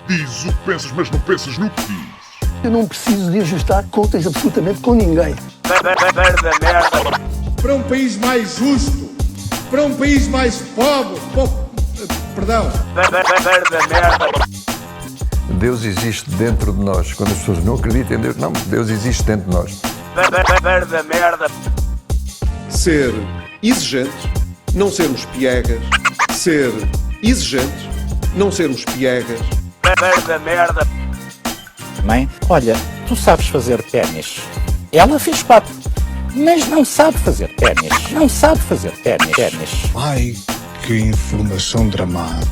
Dizes o que pensas, mas não pensas no que dizes. Eu não preciso de ajustar contas absolutamente com ninguém. Para um país mais justo, para um país mais pobre, perdão. Deus existe dentro de nós. Quando as pessoas não acreditam em Deus, não, Deus existe dentro de nós. Ser exigente, não sermos piegas. Ser exigente, não sermos piegas. Mãe, olha, tu sabes fazer ténis. Ela fez 4, mas não sabe fazer ténis. Não sabe fazer ténis. Ai, que informação dramática.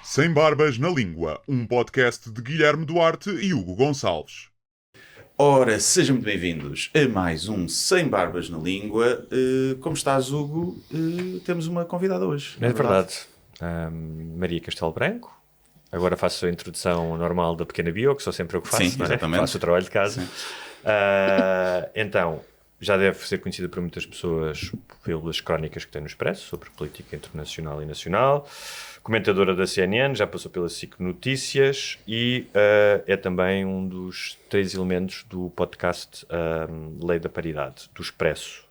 Sem Barbas na Língua, um podcast de Guilherme Duarte e Hugo Gonçalves. Ora, sejam muito bem-vindos a mais um Sem Barbas na Língua. Como estás, Hugo? Temos uma convidada hoje. É verdade. Maria Castelo Branco. Agora faço a introdução normal da pequena bio, que sou sempre eu que faço. Sim, exatamente. Faço o trabalho de casa. Então, já deve ser conhecida por muitas pessoas pelas crónicas que tem no Expresso sobre política internacional e nacional. Comentadora da CNN, já passou pela SIC Notícias e é também um dos 3 elementos do podcast Lei da Paridade, do Expresso.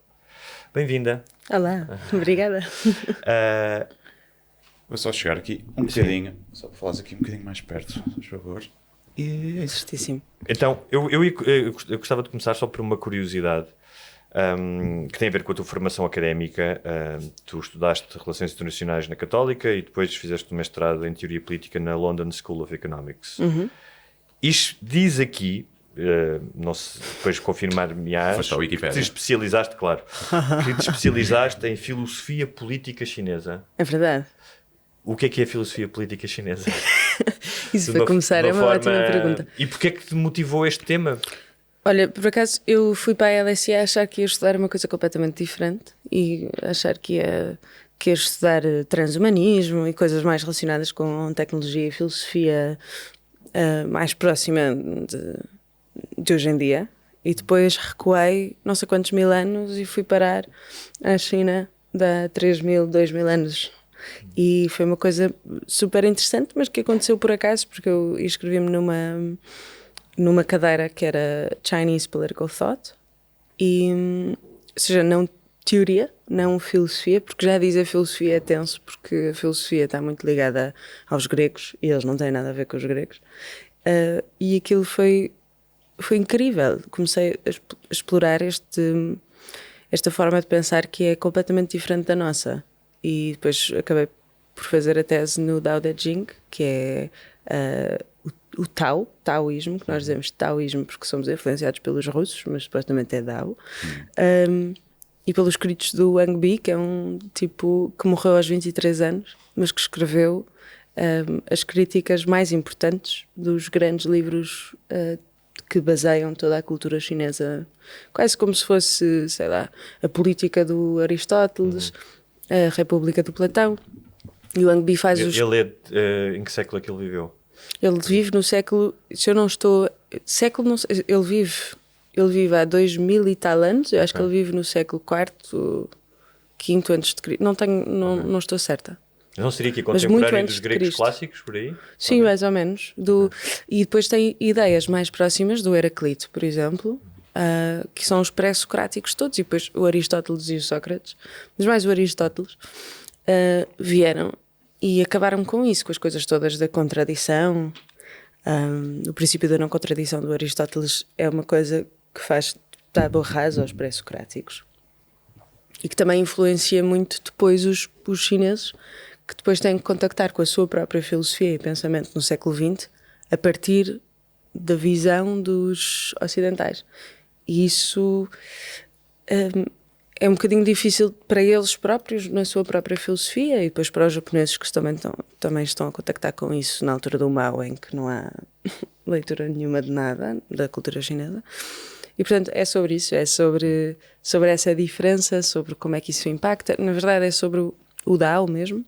Bem-vinda. Olá, obrigada. Vou só chegar aqui um bocadinho, só para falares aqui um bocadinho mais perto, por favor. E é isso. Certíssimo. Então, eu gostava de começar só por uma curiosidade. Que tem a ver com a tua formação académica. Tu estudaste Relações Internacionais na Católica e depois fizeste um mestrado em Teoria Política na London School of Economics. Uhum. Isto diz aqui, não sei, depois confirmar-me-ás, Foste à Wikipédia. que te especializaste, claro, que te especializaste em Filosofia Política Chinesa. É verdade. O que é a Filosofia Política Chinesa? Isso para começar é uma ótima pergunta. E porquê é que te motivou este tema? Olha, por acaso eu fui para a LSE a achar que ia estudar uma coisa completamente diferente e achar que ia estudar transhumanismo e coisas mais relacionadas com tecnologia e filosofia mais próxima de hoje em dia. E depois recuei não sei quantos mil anos e fui parar à China de há 3.000, 2.000 anos. E foi uma coisa super interessante, mas que aconteceu por acaso, porque eu inscrevi-me numa cadeira que era Chinese Political Thought, ou seja, não teoria, não filosofia, porque já dizer filosofia é tenso, porque a filosofia está muito ligada aos gregos e eles não têm nada a ver com os gregos. E aquilo foi incrível. Comecei a explorar esta forma de pensar que é completamente diferente da nossa. E depois acabei por fazer a tese no Tao Te Ching, que é o taoísmo, que nós dizemos taoísmo porque somos influenciados pelos russos, mas supostamente é Tao. E pelos escritos do Wang Bi, que é um tipo que morreu aos 23 anos, mas que escreveu as críticas mais importantes dos grandes livros que baseiam toda a cultura chinesa, quase como se fosse, sei lá, a política do Aristóteles, a República do Platão. E o Wang Bi faz os... Ele é... em que século é que ele viveu? Ele vive no século... Se eu não estou... Século não sei... Ele vive há 2000 e tal anos. Eu acho que ele vive no século IV, V antes de Cristo. Não estou certa. Não seria aqui contemporâneo dos gregos clássicos, por aí? Sim, mais ou menos. E depois tem ideias mais próximas do Heraclito, por exemplo, que são os pré-socráticos todos, e depois o Aristóteles e o Sócrates, mas mais o Aristóteles, vieram e acabaram com isso, com as coisas todas da contradição. O princípio da não contradição do Aristóteles é uma coisa que faz tábua rasa aos pré-socráticos e que também influencia muito depois os chineses, que depois têm que contactar com a sua própria filosofia e pensamento no século XX a partir da visão dos ocidentais. E isso é um bocadinho difícil para eles próprios, na sua própria filosofia, e depois para os japoneses que também estão a contactar com isso na altura do Mao, em que não há leitura nenhuma de nada da cultura chinesa. E portanto é sobre isso, é sobre essa diferença, sobre como é que isso impacta. Na verdade é sobre o Tao mesmo,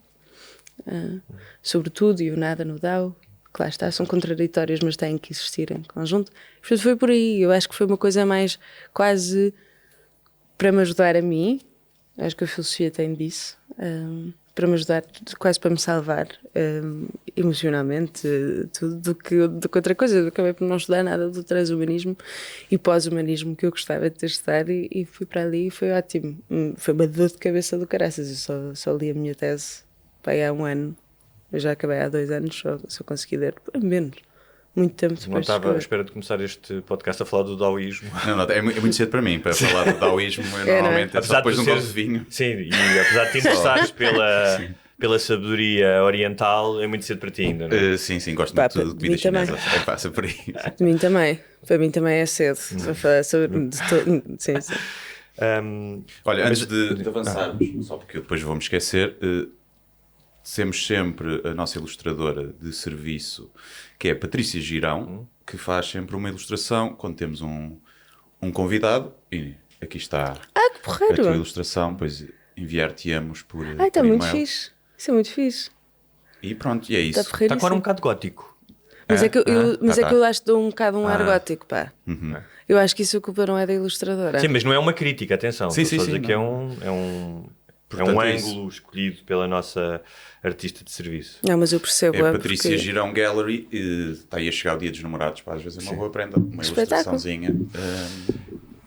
sobre tudo e o nada no Tao, que lá está, são contraditórios, mas têm que existir em conjunto. Portanto foi por aí, eu acho que foi uma coisa mais quase para me ajudar a mim, acho que a filosofia tem disso, para me ajudar, quase para me salvar emocionalmente, tudo, do que outra coisa. Eu acabei por não estudar nada do transhumanismo e pós-humanismo que eu gostava de ter estudado e fui para ali e foi ótimo. Foi uma dor de cabeça do caraças. Eu só li a minha tese há 1 ano. Eu já acabei há 2 anos, só consegui ler menos. Muito tempo depois. Não estava à espera de começar este podcast a falar do daoísmo. Não, é muito cedo para mim, para falar do daoísmo. Eu normalmente é só depois de um copo de vinho. Sim, e apesar de te interessares pela sabedoria oriental, é muito cedo para ti ainda, não é? Sim, gosto muito de comida chinesa. Passa por aí. De mim também. Para mim também é cedo. Para falar sobre... Sim. Olha, antes de avançarmos, só porque eu depois vou-me esquecer, temos sempre a nossa ilustradora de serviço, que é a Patrícia Girão, que faz sempre uma ilustração quando temos um convidado. E aqui está que porreiro! A tua ilustração, pois enviar-te-amos por está por muito e-mail. fixe. Isso é muito fixe. E pronto, e é isso. Está agora um bocado gótico. Mas é que eu acho que dou um bocado um ar gótico, pá. Uhum. Eu acho que isso a culpa não é da ilustradora. Sim, mas não é uma crítica, atenção. Sim, Estou só a dizer não. que é um Portanto, ângulo escolhido pela nossa artista de serviço. Não, mas eu percebo. É a Patrícia porque... Girão Gallery, está aí a chegar o Dia dos Namorados, às vezes é uma boa prenda, uma ilustraçãozinha.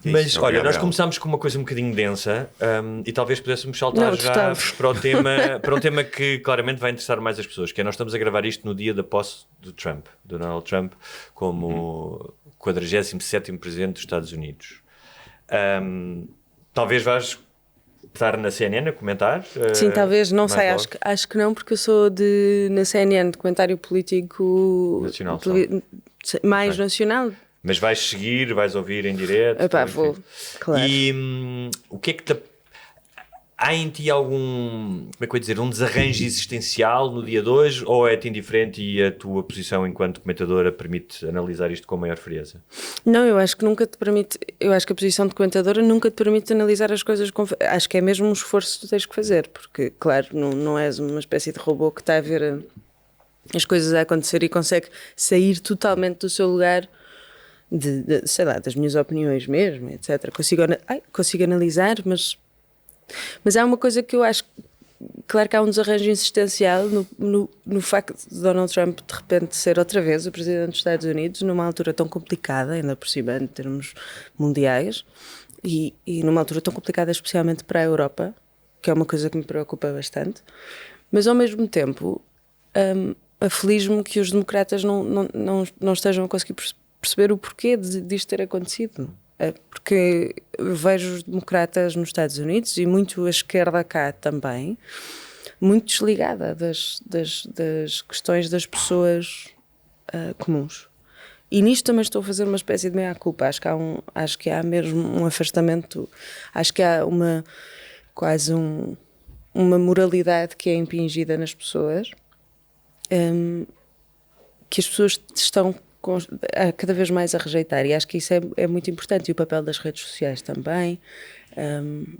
Mas olha, obrigado, nós Bela. começámos com uma coisa um bocadinho densa e talvez pudéssemos saltar Não, já total. para um tema que claramente vai interessar mais as pessoas, que é nós estamos a gravar isto no dia da posse do Donald Trump, como 47º presidente dos Estados Unidos. Talvez vais estar na CNN a comentar? Sim, talvez, não mais sei, logo? acho que não, porque eu sou na CNN de comentário político Nacional mais nacional. Mas vais seguir, vais ouvir em direto? Epá, enfim. vou, claro. E o que é que há em ti algum, como é que eu ia dizer, um desarranjo existencial no dia de hoje, ou é-te indiferente e a tua posição enquanto comentadora permite analisar isto com maior frieza? Não, eu acho que nunca te permite, eu acho que a posição de comentadora nunca te permite analisar as coisas com, acho que é mesmo um esforço que tu tens que fazer, porque, claro, não és uma espécie de robô que está a ver as coisas a acontecer e consegue sair totalmente do seu lugar sei lá, das minhas opiniões mesmo, etc. Consigo analisar, mas há uma coisa que eu acho, claro que há um desarranjo existencial no facto de Donald Trump de repente ser outra vez o presidente dos Estados Unidos numa altura tão complicada, ainda por cima em termos mundiais, e numa altura tão complicada especialmente para a Europa, que é uma coisa que me preocupa bastante, mas ao mesmo tempo aflige-me que os democratas não estejam a conseguir perceber o porquê disto ter acontecido. Porque eu vejo os democratas nos Estados Unidos e muito a esquerda cá também, muito desligada das questões das pessoas comuns. E nisto também estou a fazer uma espécie de meia-culpa. Acho que há mesmo um afastamento, acho que há quase uma moralidade que é impingida nas pessoas, que as pessoas estão cada vez mais a rejeitar, e acho que isso é muito importante, e o papel das redes sociais também,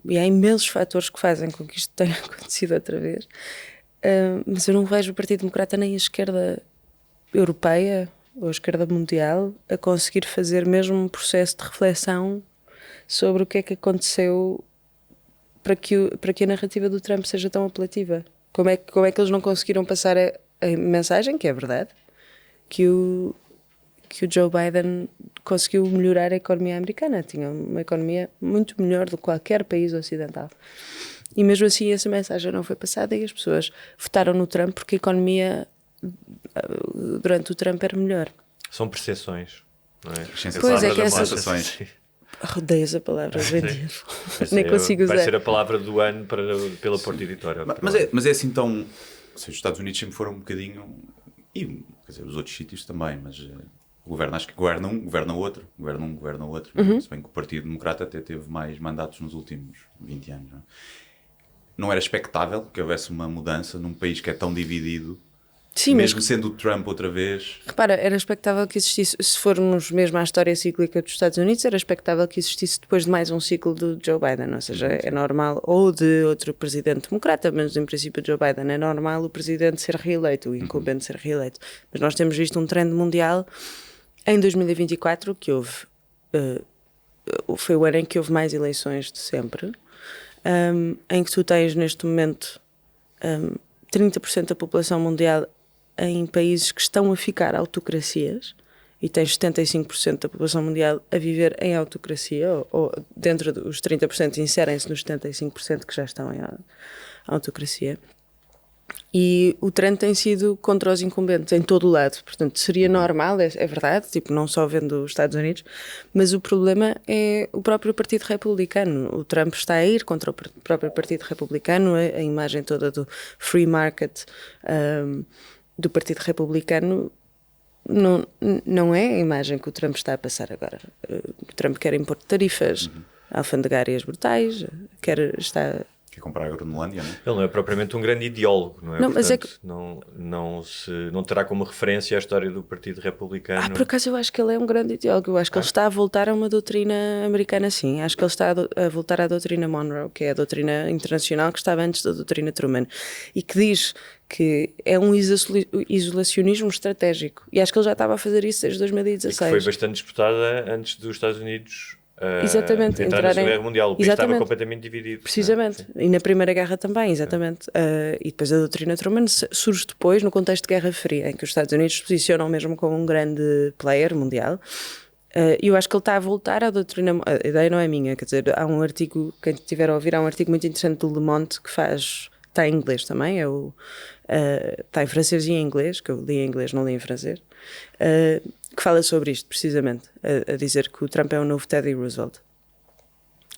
e há imensos fatores que fazem com que isto tenha acontecido outra vez, mas eu não vejo o Partido Democrata nem a esquerda europeia ou a esquerda mundial a conseguir fazer mesmo um processo de reflexão sobre o que é que aconteceu para que a narrativa do Trump seja tão apelativa. Como é que eles não conseguiram passar a mensagem, que é verdade, que o Joe Biden conseguiu melhorar a economia americana. Tinha uma economia muito melhor do que qualquer país ocidental. E mesmo assim essa mensagem não foi passada e as pessoas votaram no Trump porque a economia durante o Trump era melhor. São percepções, não é? Pois é que essas... sensações. Odeio essa palavra hoje em dia. Nem consigo usar. Vai ser a palavra do ano pela Porta Editora. Mas é assim tão... Ou seja, os Estados Unidos sempre foram um bocadinho... E, quer dizer, os outros sítios também, mas... O governo, acho que governa um, governa outro. Se bem que o Partido Democrata até teve mais mandatos nos últimos 20 anos. Não era expectável que houvesse uma mudança num país que é tão dividido. Sim, mesmo sendo o Trump outra vez. Repara, era expectável que existisse, se formos mesmo à história cíclica dos Estados Unidos, era expectável que existisse depois de mais um ciclo do Joe Biden, ou seja, é normal, ou de outro presidente democrata, mas em princípio Joe Biden é normal o presidente ser reeleito, o incumbente ser reeleito. Mas nós temos visto um trend mundial em 2024 que houve, foi o ano em que houve mais eleições de sempre, em que tu tens neste momento 30% da população mundial em países que estão a ficar autocracias, e tens 75% da população mundial a viver em autocracia, ou dentro dos 30% inserem-se nos 75% que já estão em autocracia. E o trend tem sido contra os incumbentes em todo o lado. Portanto, seria normal, é verdade, tipo, não só vendo os Estados Unidos, mas o problema é o próprio Partido Republicano. O Trump está a ir contra o próprio Partido Republicano, a imagem toda do free market do Partido Republicano não é a imagem que o Trump está a passar agora. O Trump quer impor tarifas alfandegárias brutais, quer comprar a Groenlândia, não é? Ele não é propriamente um grande ideólogo, não é? Não, mas portanto, não terá como referência a história do Partido Republicano. Por acaso eu acho que ele é um grande ideólogo. Eu acho que ele está a voltar a uma doutrina americana, sim. Acho que ele está a voltar à doutrina Monroe, que é a doutrina internacional que estava antes da doutrina Truman, e que diz que é um isolacionismo estratégico. E acho que ele já estava a fazer isso desde 2016. E que foi bastante disputada antes dos Estados Unidos exatamente, entrar na Segunda Guerra Mundial. O país estava completamente dividido. Precisamente. E na Primeira Guerra também, exatamente. E depois a doutrina Truman surge depois no contexto de Guerra Fria, em que os Estados Unidos se posicionam mesmo como um grande player mundial. E eu acho que ele está a voltar à doutrina. A ideia não é minha, quer dizer, há um artigo, quem estiver a ouvir, há um artigo muito interessante do Le Monde que está em inglês também, está em francês e em inglês, que eu li em inglês, não li em francês, que fala sobre isto, precisamente, a dizer que o Trump é o novo Teddy Roosevelt.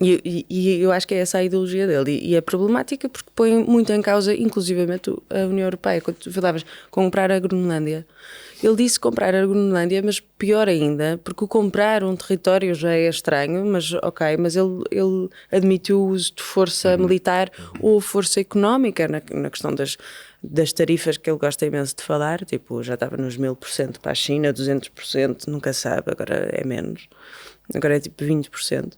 E eu acho que é essa a ideologia dele, e é problemática porque põe muito em causa, inclusivamente, a União Europeia. Quando tu falavas comprar a Groenlândia, ele disse comprar a Groenlândia, mas pior ainda, porque o comprar um território já é estranho, mas ok, mas ele admitiu o uso de força militar ou força económica na questão das tarifas que ele gosta imenso de falar, tipo, já estava nos 1000% para a China, 200%, nunca sabe, agora é menos, agora é tipo 20%.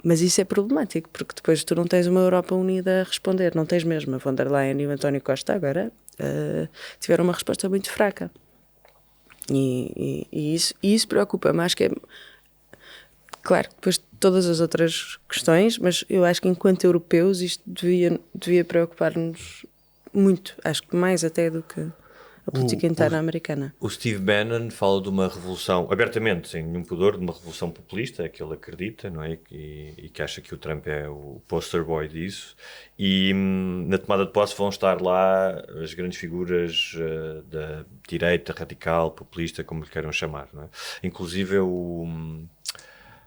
Mas isso é problemático, porque depois tu não tens uma Europa unida a responder, não tens mesmo. A von der Leyen e o António Costa agora tiveram uma resposta muito fraca. E isso preocupa-me. Acho que é claro, depois todas as outras questões, mas eu acho que enquanto europeus isto devia preocupar-nos muito, acho que mais até do que a política interna americana. O Steve Bannon fala de uma revolução, abertamente, sem nenhum pudor, de uma revolução populista, é que ele acredita, não é? E que acha que o Trump é o poster boy disso. E na tomada de posse vão estar lá as grandes figuras da direita radical, populista, como lhe queiram chamar, não é? Inclusive como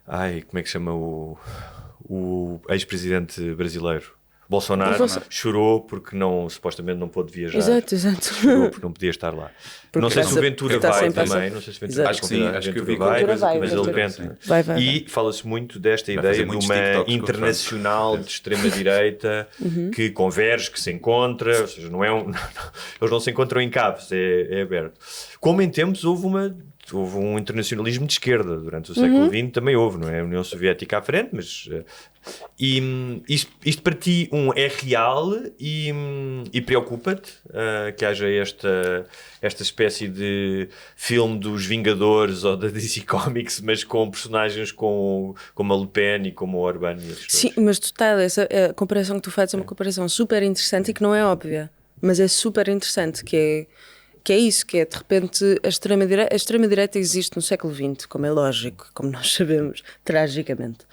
é que se chama o ex-presidente brasileiro? Bolsonaro chorou porque supostamente não pôde viajar. Exato. Chorou porque não podia estar lá. Não sei se o Ventura vai também. Não sei se o Ventura acho que sim, acho que o Ventura vai, mas ele pensa. E fala-se muito desta ideia de uma internacional de extrema-direita que converge, que se encontra, ou seja, eles não se encontram em cabos, é aberto. Como em tempos houve um internacionalismo de esquerda durante o século XX, também houve, não é? A União Soviética à frente, mas... isto para ti, é real e preocupa-te que haja esta espécie de filme dos Vingadores ou da DC Comics, mas com personagens como a Le Pen e como o Orbán e esses Sim, mas a comparação que tu fazes é uma comparação super interessante e que não é óbvia, mas é super interessante, que é isso, que é de repente a extrema-direita existe no século XX, como é lógico, como nós sabemos, tragicamente.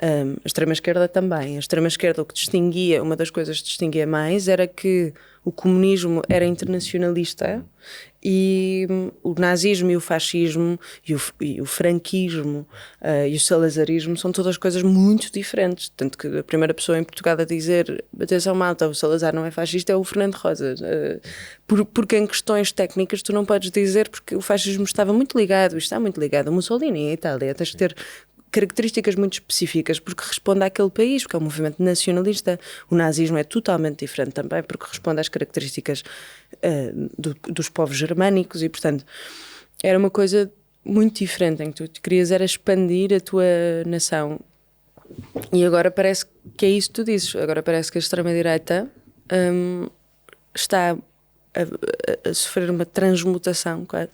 A extrema-esquerda também. A extrema-esquerda, o que distinguia, uma das coisas que distinguia mais era que o comunismo era internacionalista e o nazismo e o fascismo e o franquismo e o salazarismo são todas coisas muito diferentes. Tanto que a primeira pessoa em Portugal a dizer atenção malta, o Salazar não é fascista é o Fernando Rosa. Porque em questões técnicas tu não podes dizer, porque o fascismo está muito ligado a Mussolini em Itália. Tens que ter características muito específicas porque responde àquele país, porque é um movimento nacionalista. O nazismo é totalmente diferente também porque responde às características dos povos germânicos e, portanto, era uma coisa muito diferente em que tu querias era expandir a tua nação. E agora parece que é isso que tu dizes. Agora parece que a extrema-direita está a sofrer uma transmutação, quase,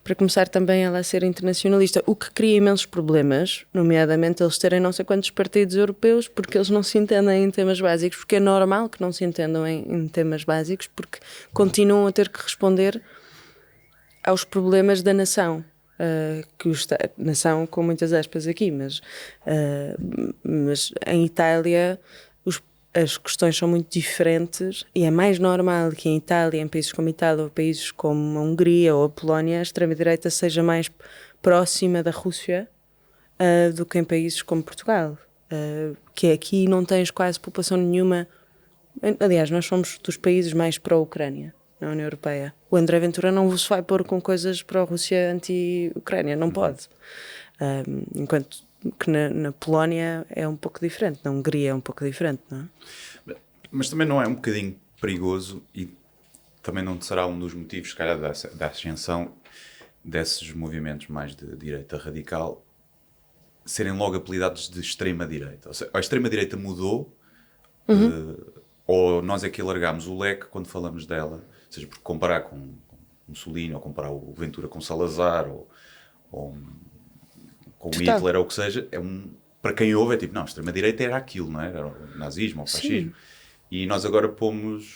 para começar também ela a ser internacionalista, o que cria imensos problemas, nomeadamente eles terem não sei quantos partidos europeus, porque eles não se entendem em temas básicos, porque é normal que não se entendam em temas básicos, porque continuam a ter que responder aos problemas da nação. Nação com muitas aspas aqui, mas em Itália as questões são muito diferentes e é mais normal que em Itália, em países como a Itália ou países como a Hungria ou a Polónia, a extrema-direita seja mais próxima da Rússia do que em países como Portugal, que aqui não tens quase população nenhuma. Aliás, nós somos dos países mais pró-Ucrânia na União Europeia. O André Ventura não se vai pôr com coisas pró-Rússia anti-Ucrânia, não pode. Enquanto que na Polónia é um pouco diferente, na Hungria é um pouco diferente, não é? Mas também não é um bocadinho perigoso e também não será um dos motivos, se calhar, da ascensão desses movimentos mais de direita radical serem logo apelidados de extrema-direita. Ou seja, a extrema-direita mudou, ou nós é que alargámos o leque quando falamos dela, seja por comparar com Mussolini, ou comparar o Ventura com Salazar, ou com Hitler, ou o que seja, para quem ouve é tipo, não, a extrema-direita era aquilo, não é? Era o nazismo, ou o fascismo. Sim. E nós agora pomos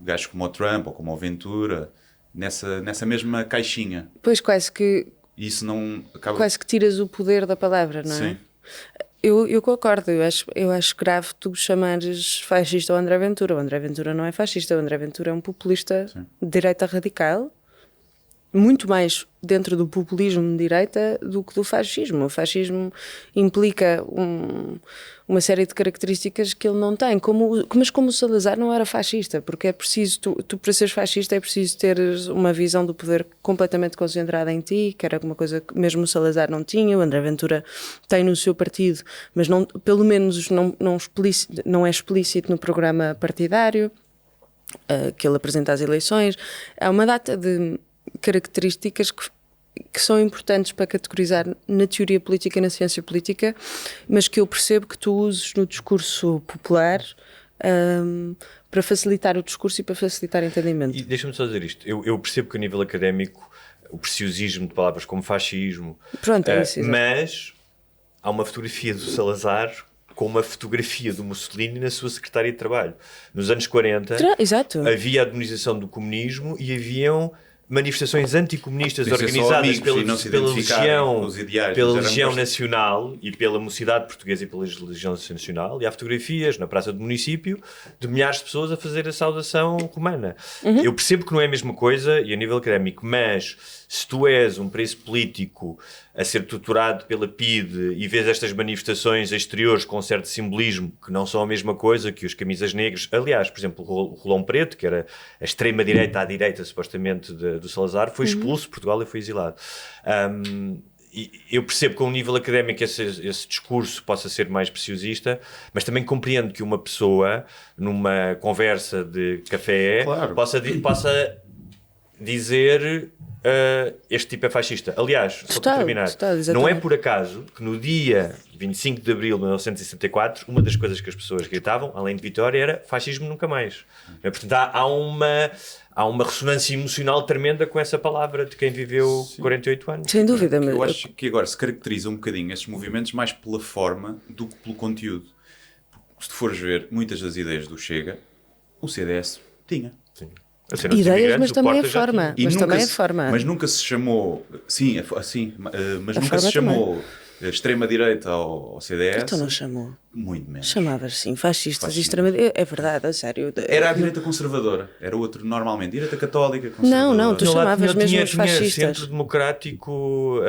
gajos como o Trump, ou como o Ventura, nessa mesma caixinha. Pois, quase que... Isso não acaba... Quase que tiras o poder da palavra, não é? Sim. Eu concordo, eu acho grave tu chamares fascista ao André Ventura. O André Ventura não é fascista, o André Ventura é um populista de direita radical, muito mais dentro do populismo de direita do que do fascismo. O fascismo implica uma série de características que ele não tem, mas como o Salazar não era fascista, porque é preciso, tu para seres fascista é preciso ter uma visão do poder completamente concentrada em ti, que era uma coisa que mesmo o Salazar não tinha. O André Ventura tem no seu partido, mas não, pelo menos não é explícito no programa partidário que ele apresenta às eleições. Há uma data de características que são importantes para categorizar na teoria política e na ciência política, mas que eu percebo que tu uses no discurso popular para facilitar o discurso e para facilitar o entendimento. E deixa-me só dizer isto, eu percebo que a nível académico o preciosismo de palavras como fascismo, pronto, é isso, mas há uma fotografia do Salazar com uma fotografia do Mussolini na sua secretária de trabalho. Nos anos 40 havia a demonização do comunismo e haviam manifestações anticomunistas organizadas pela Legião Nacional e pela Mocidade Portuguesa e pela Legião Nacional, e há fotografias na praça do município de milhares de pessoas a fazer a saudação romana. Eu percebo que não é a mesma coisa e a nível académico, mas se tu és um preço político a ser tutorado pela PIDE e vês estas manifestações exteriores com certo simbolismo que não são a mesma coisa que os camisas negras, aliás, por exemplo, o Rolão Preto, que era a extrema-direita à direita, supostamente, do Salazar, foi expulso de Portugal e foi exilado. E eu percebo que a um nível académico esse discurso possa ser mais preciosista, mas também compreendo que uma pessoa, numa conversa de café, possa dizer este tipo é fascista. Aliás, só para terminar, não é por acaso que no dia 25 de abril de 1964 uma das coisas que as pessoas gritavam, além de Vitória, era fascismo nunca mais. Portanto, há uma ressonância emocional tremenda com essa palavra de quem viveu 48 anos. Sem dúvida. Eu acho que agora se caracteriza um bocadinho estes movimentos mais pela forma do que pelo conteúdo. Se tu fores ver muitas das ideias do Chega, o CDS tinha. Sim. Ideias, mas também a forma. Mas nunca se chamou... Sim, mas nunca se chamou extrema-direita ao CDS. Então não chamou. Muito menos. Chamavas sim, fascistas e extrema-direita. É verdade, a sério. Era a direita conservadora. Era outro, normalmente. Direita católica, conservadora. Não, tu chamavas mesmo os fascistas. Centro Democrático,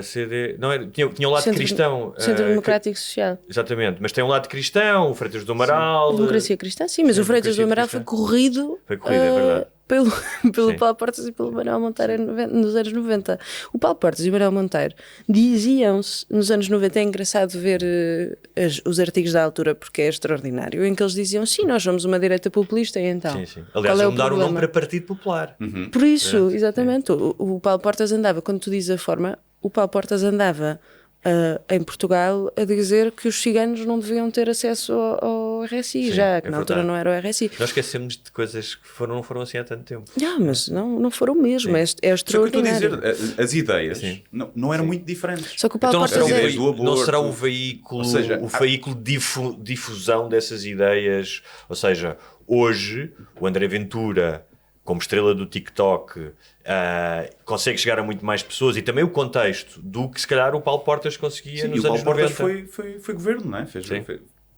CD... Não, tinha um lado cristão. Centro Democrático Social. Exatamente. Mas tem um lado cristão, o Freitas do Amaral... Democracia Cristã, sim. Mas o Freitas do Amaral foi corrido... É verdade. Pelo Paulo Portas e pelo Manuel Monteiro nos anos 90. O Paulo Portas e o Manuel Monteiro diziam-se nos anos 90, é engraçado ver os artigos da altura porque é extraordinário, em que eles diziam, sim, nós somos uma direita populista e então... Sim. Aliás, mudaram o nome para Partido Popular. Por isso, exatamente, o Paulo Portas andava, quando tu dizes a forma, o Paulo Portas andava em Portugal a dizer que os ciganos não deviam ter acesso ao RSI, já, que é na altura verdade. não era o RSI. Nós esquecemos de coisas que não foram assim há tanto tempo. Mas não foram mesmo, é Só que eu estou a extraordinário. dizer, as ideias não eram muito diferentes. Só que o Paulo Então não será, Portas ideias do aborto. não será o veículo, Ou seja, de difusão dessas ideias? Ou seja, hoje o André Ventura, como estrela do TikTok, consegue chegar a muito mais pessoas, e também o contexto do que se calhar o Paulo Portas conseguia Sim, nos e o anos Paulo Portas 90. foi governo, não é? Sim.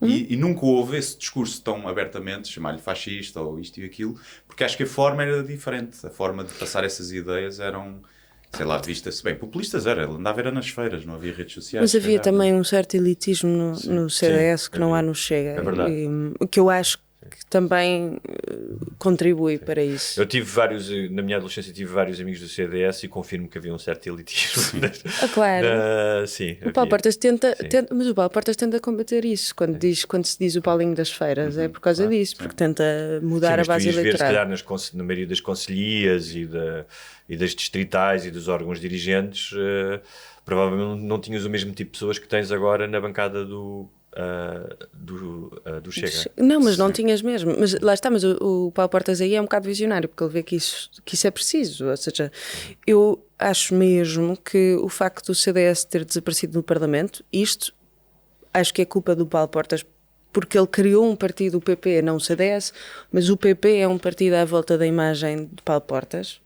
E nunca houve esse discurso tão abertamente, chamar-lhe fascista ou isto e aquilo, porque acho que a forma era diferente. A forma de passar essas ideias eram, sei lá, vistas bem, populistas era. Ele andava nas feiras, não havia redes sociais. Mas havia calhar. também um certo elitismo no CDS que não há no Chega. É verdade. O que eu acho que também contribui para isso. Eu tive na minha adolescência tive vários amigos do CDS e confirmo que havia um certo elitismo. Claro. Sim, O Paulo Portas tenta, Sim. mas o Paulo Portas tenta combater isso. Quando se diz o Paulinho das Feiras, é por causa disso, porque tenta mudar a mas base tu ias ver, se eleitoral. calhar, na maioria das concelhias e das distritais e dos órgãos dirigentes, provavelmente não tinhas o mesmo tipo de pessoas que tens agora na bancada do Chega. Não, mas não tinhas mesmo. Mas lá está, mas o Paulo Portas aí é um bocado visionário, porque ele vê que isso é preciso. Ou seja, eu acho mesmo que o facto do CDS ter desaparecido do Parlamento, isto acho que é culpa do Paulo Portas, porque ele criou um partido, o PP, não o CDS, mas o PP é um partido à volta da imagem de Paulo Portas,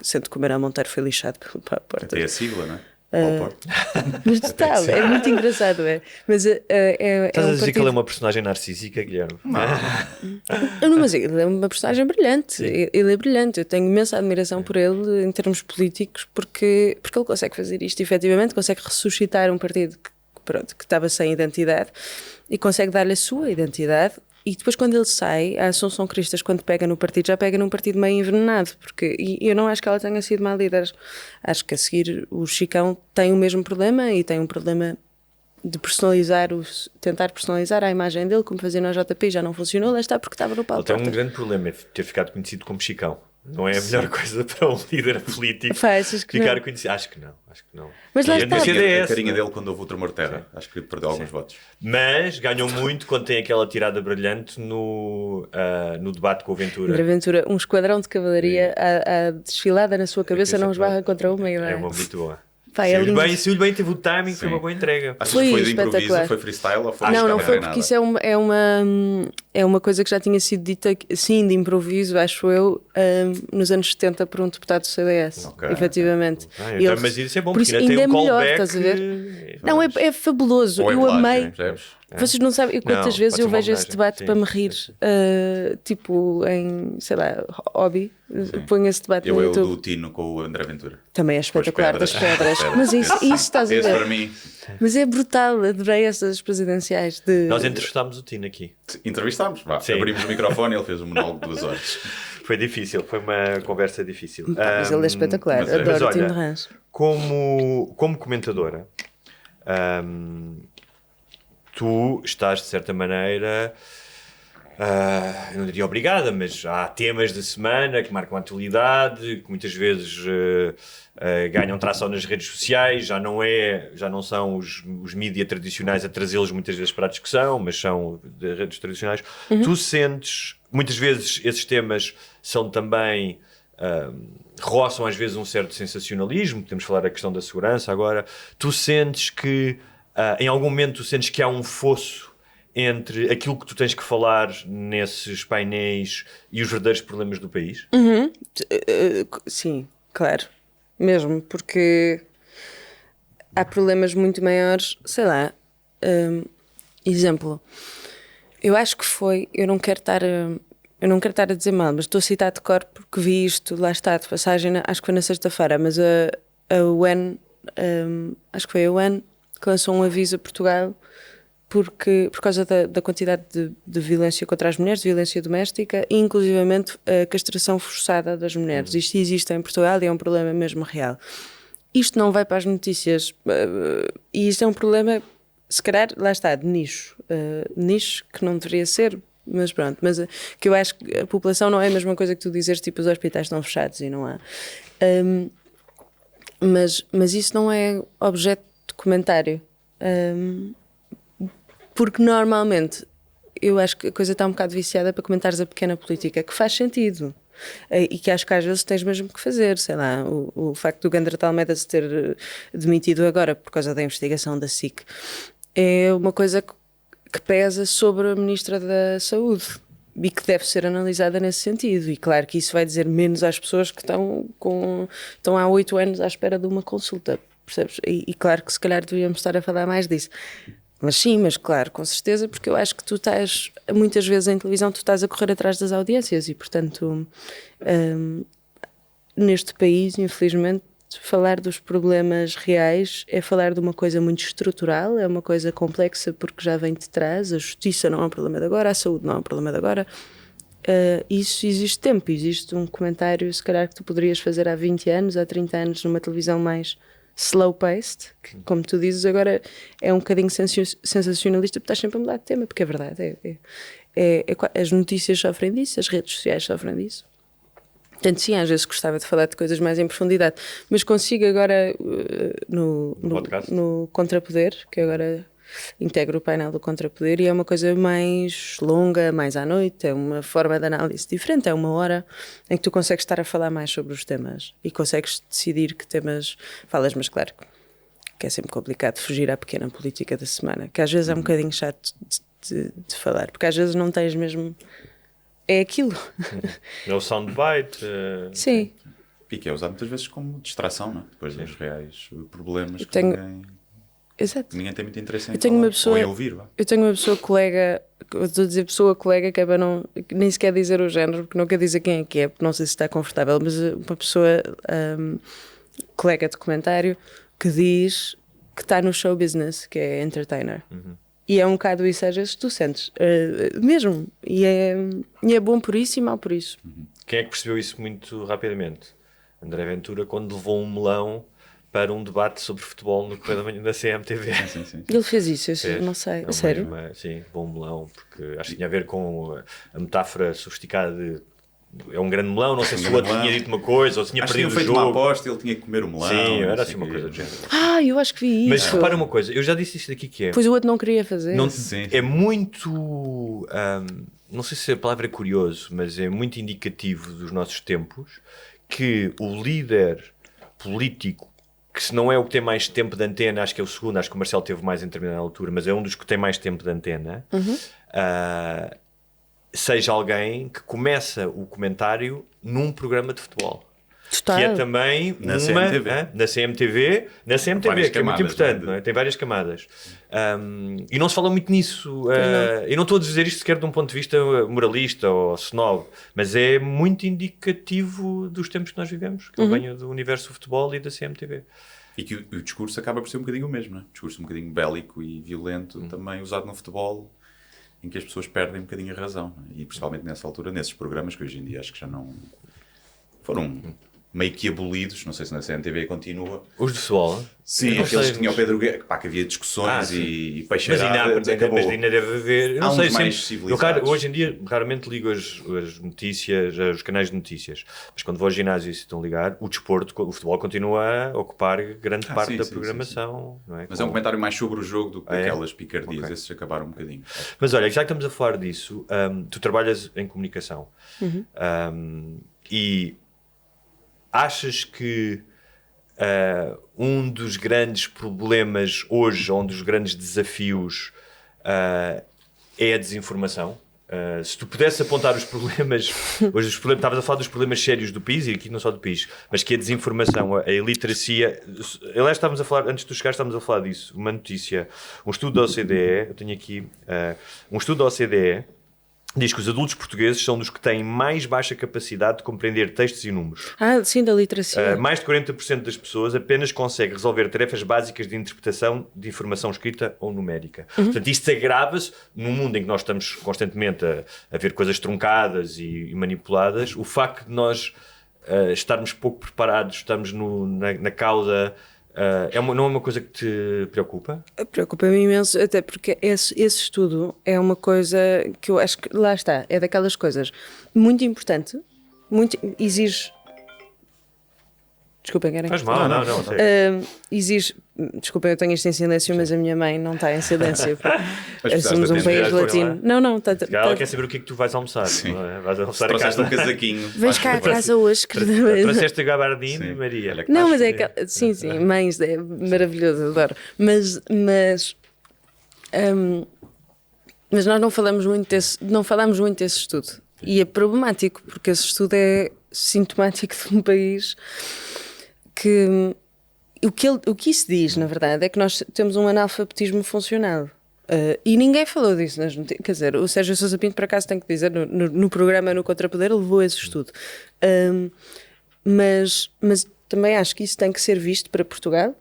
sendo que o Manuel Monteiro foi lixado pelo Paulo Portas. Até a sigla, não é? Paulo Portas. Mas total, é muito engraçado, é. Mas Estás a dizer partido... que ele é uma personagem narcísica, Guilherme? Não, mas ele é uma personagem brilhante. Ele é brilhante. Eu tenho imensa admiração por ele em termos políticos, porque ele consegue fazer isto, efetivamente, consegue ressuscitar um partido que estava sem identidade e consegue dar-lhe a sua identidade. E depois, quando ele sai, a Assunção Cristas, quando pega no partido, já pega num partido meio envenenado, e eu não acho que ela tenha sido má líder. Acho que a seguir o Chicão tem o mesmo problema, e tem um problema de tentar personalizar a imagem dele, como fazia no JP, já não funcionou, lá está, porque estava no Paulo Ele tem um Portas. grande problema, é ter ficado conhecido como Chicão. Não é a melhor coisa para um líder político Achas que ficar não? conhecido. Acho que não. Mas lá E está. no CDS, A carinha dele quando houve o Tremor de Terra. Acho que perdeu alguns votos. Mas ganham muito quando tem aquela tirada brilhante no debate com o Ventura. André Ventura, um esquadrão de cavalaria a desfilada na sua cabeça não esbarra contra uma É ideia. uma muito boa. Pá, é lindo. Saiu-lhe bem, teve o timing, foi Sim. uma boa entrega. Acho Foi que foi de improviso, espetacular. foi freestyle ou foi Não, não estava foi, treinada? porque isso é uma coisa que já tinha sido dita, sim, de improviso, acho eu, nos anos 70 por um deputado do CDS, Ok. efetivamente. Então, Ele- mas isso é bom, por isso porque ainda ainda é tem um melhor, callback. estás a ver? Não, é fabuloso, Ou é eu plágio, amei. percebes? Vocês não sabem quantas Não, vezes pode eu ser uma vejo esse homenagem, debate sim, para me sim, rir, sim. tipo em, sei lá, hobby, ponho esse debate Eu no o YouTube. do Tino com o André Ventura. Também é Com as espetacular, das pedras. Pedras. Mas isso estás a Esse para ver. mim. Mas é brutal, adorei essas presidenciais de... Nós entrevistámos o Tino aqui. Entrevistámos, Sim. abrimos o microfone e ele fez um monólogo de 2 horas. Foi difícil, foi uma conversa difícil. Mas ele é espetacular, mas é. adoro Mas o Tino olha, Rãs. como comentadora, tu estás, de certa maneira, eu não diria obrigada, mas há temas da semana que marcam a atualidade, que muitas vezes ganham tração nas redes sociais, já não são os mídia tradicionais a trazê-los muitas vezes para a discussão, mas são de redes tradicionais. Tu sentes, muitas vezes esses temas são também... roçam às vezes um certo sensacionalismo, podemos falar da questão da segurança agora. Tu sentes que, em algum momento, tu sentes que há um fosso entre aquilo que tu tens que falar nesses painéis e os verdadeiros problemas do país? Sim, claro. Mesmo, porque há problemas muito maiores, sei lá. Exemplo, eu acho que foi, eu não quero estar a dizer mal, mas estou a citar de cor porque vi isto, lá está, de passagem, acho que foi na sexta-feira, mas a UN, acho que foi a UN que lançou um aviso a Portugal por causa da quantidade de violência contra as mulheres, de violência doméstica e inclusivamente a castração forçada das mulheres. Isto existe em Portugal e é um problema mesmo real. Isto não vai para as notícias e isto é um problema, se calhar, lá está, de nicho. Nicho que não deveria ser, mas pronto. Mas que eu acho que a população não é a mesma coisa que tu dizeres, tipo, os hospitais estão fechados e não há. Mas isso não é objeto de comentário. Porque normalmente eu acho que a coisa está um bocado viciada para comentares a pequena política, que faz sentido. E que acho que às vezes tens mesmo que fazer, sei lá, o facto do Gandra de Almeida se ter demitido agora por causa da investigação da SIC é uma coisa que pesa sobre a Ministra da Saúde e que deve ser analisada nesse sentido. E claro que isso vai dizer menos às pessoas que estão há 8 anos à espera de uma consulta, percebes? E claro que se calhar devíamos estar a falar mais disso. Mas sim, mas claro, com certeza, porque eu acho que tu estás, muitas vezes em televisão, tu estás a correr atrás das audiências e, portanto, neste país, infelizmente, falar dos problemas reais é falar de uma coisa muito estrutural, é uma coisa complexa porque já vem de trás, a justiça não é um problema de agora, a saúde não é um problema de agora. Isso existe tempo, existe um comentário, se calhar, que tu poderias fazer há 20 anos, há 30 anos, numa televisão mais slow-paced, que, como tu dizes, agora é um bocadinho sensacionalista, porque estás sempre a mudar de tema, porque é verdade, as notícias sofrem disso, as redes sociais sofrem disso. Portanto, sim, às vezes gostava de falar de coisas mais em profundidade, mas consigo agora, no Contrapoder, que agora integro o painel do Contrapoder, e é uma coisa mais longa, mais à noite, é uma forma de análise diferente, é 1 hora em que tu consegues estar a falar mais sobre os temas e consegues decidir que temas falas, mas claro que é sempre complicado fugir à pequena política da semana, que às vezes é um bocadinho chato de falar, porque às vezes não tens mesmo... É aquilo. É o soundbite. Sim. E que é usado muitas vezes como distração, não é? Depois dos reais problemas que ninguém tem muito interesse em falar, ou em ouvir. Eu tenho uma pessoa colega, eu estou a dizer pessoa colega que é para não, nem sequer dizer o género, porque não quer dizer quem é, porque não sei se está confortável, mas uma pessoa, colega de comentário, que diz que está no show business, que é entertainer. E é um bocado isso às vezes tu sentes, mesmo, e é bom por isso e mau por isso. Quem é que percebeu isso muito rapidamente? André Ventura, quando levou um melão para um debate sobre futebol no Correio da Manhã da CMTV. Sim. Ele fez isso, eu não sei, a sério? Sim, levou um melão, porque acho que tinha a ver com a metáfora sofisticada de é um grande melão, não sei se o outro tinha dito uma coisa ou se tinha perdido o jogo. Feito uma aposta, ele tinha que comer o melão. Sim, era assim uma coisa do género. Eu acho que vi isso. Mas repara uma coisa, eu já disse isto aqui que é... Pois o outro não queria fazer. É muito... não sei se a palavra é curioso, mas é muito indicativo dos nossos tempos que o líder político, que se não é o que tem mais tempo de antena, acho que é o segundo, acho que o Marcelo teve mais em determinada altura, mas é um dos que tem mais tempo de antena, seja alguém que começa o comentário num programa de futebol. Total. Que é também na CMTV. Na CMTV, que é muito importante, não é? Tem várias camadas. E não se fala muito nisso. Eu não estou a dizer isto sequer de um ponto de vista moralista ou snob, mas é muito indicativo dos tempos que nós vivemos, que eu venho do universo do futebol e da CMTV. E que o discurso acaba por ser um bocadinho o mesmo, não é? Um discurso um bocadinho bélico e violento, também usado no futebol, em que as pessoas perdem um bocadinho a razão. E principalmente nessa altura, nesses programas que hoje em dia acho que já não foram meio que abolidos, não sei se na CMTV continua. Os de futebol? Sim, aqueles que tinham o Pedro Guerra, que havia discussões e peixeirada. Mas ainda deve haver. Eu não sei, mais civilizados. Hoje em dia raramente ligo as notícias, os canais de notícias, mas quando vou ao ginásio e se estão a ligar, o desporto, o futebol continua a ocupar grande parte da programação. Sim. Não é? Mas é um comentário mais sobre o jogo do que aquelas picardias, esses acabaram um bocadinho. Mas olha, já que estamos a falar disso, tu trabalhas em comunicação e achas que um dos grandes problemas hoje, ou um dos grandes desafios é a desinformação? Se tu pudesse apontar os problemas, hoje estavas a falar dos problemas sérios do país, e aqui não só do país, mas que a desinformação, a iliteracia, aliás, estávamos a falar, antes de tu chegar, estávamos a falar disso, uma notícia, um estudo da OCDE, eu tenho aqui, um estudo da OCDE, diz que os adultos portugueses são dos que têm mais baixa capacidade de compreender textos e números. Sim, da literacia. Mais de 40% das pessoas apenas consegue resolver tarefas básicas de interpretação de informação escrita ou numérica. Portanto, isto agrava-se num mundo em que nós estamos constantemente a ver coisas truncadas e manipuladas. O facto de nós estarmos pouco preparados, estamos na cauda... não é uma coisa que te preocupa? Preocupa-me imenso, até porque esse estudo é uma coisa que eu acho que, lá está, é daquelas coisas muito importante, muito, exige Desculpem, querem? Faz mal, não. Exige. Desculpem, eu tenho isto em silêncio, mas a minha mãe não está em silêncio. Mas Somos um país latino. Não, está. Ela quer saber o que é que tu vais almoçar. Sim. Não é? Vais almoçar a Trouxeste casa. um casaquinho. Vens cá a casa hoje, querida. Trouxeste a gabardine, Maria. Olha que Não, estás mas é fodida. que. Sim, mães, é maravilhoso, adoro. Mas nós não falamos muito desse estudo. E é problemático, porque esse estudo é sintomático de um país que. O que isso diz, na verdade, é que nós temos um analfabetismo funcional. E ninguém falou disso nas notícias. Quer dizer, o Sérgio Sousa Pinto, por acaso, tem que dizer, no programa No Contrapoder, ele levou esse estudo. Mas também acho que isso tem que ser visto para Portugal,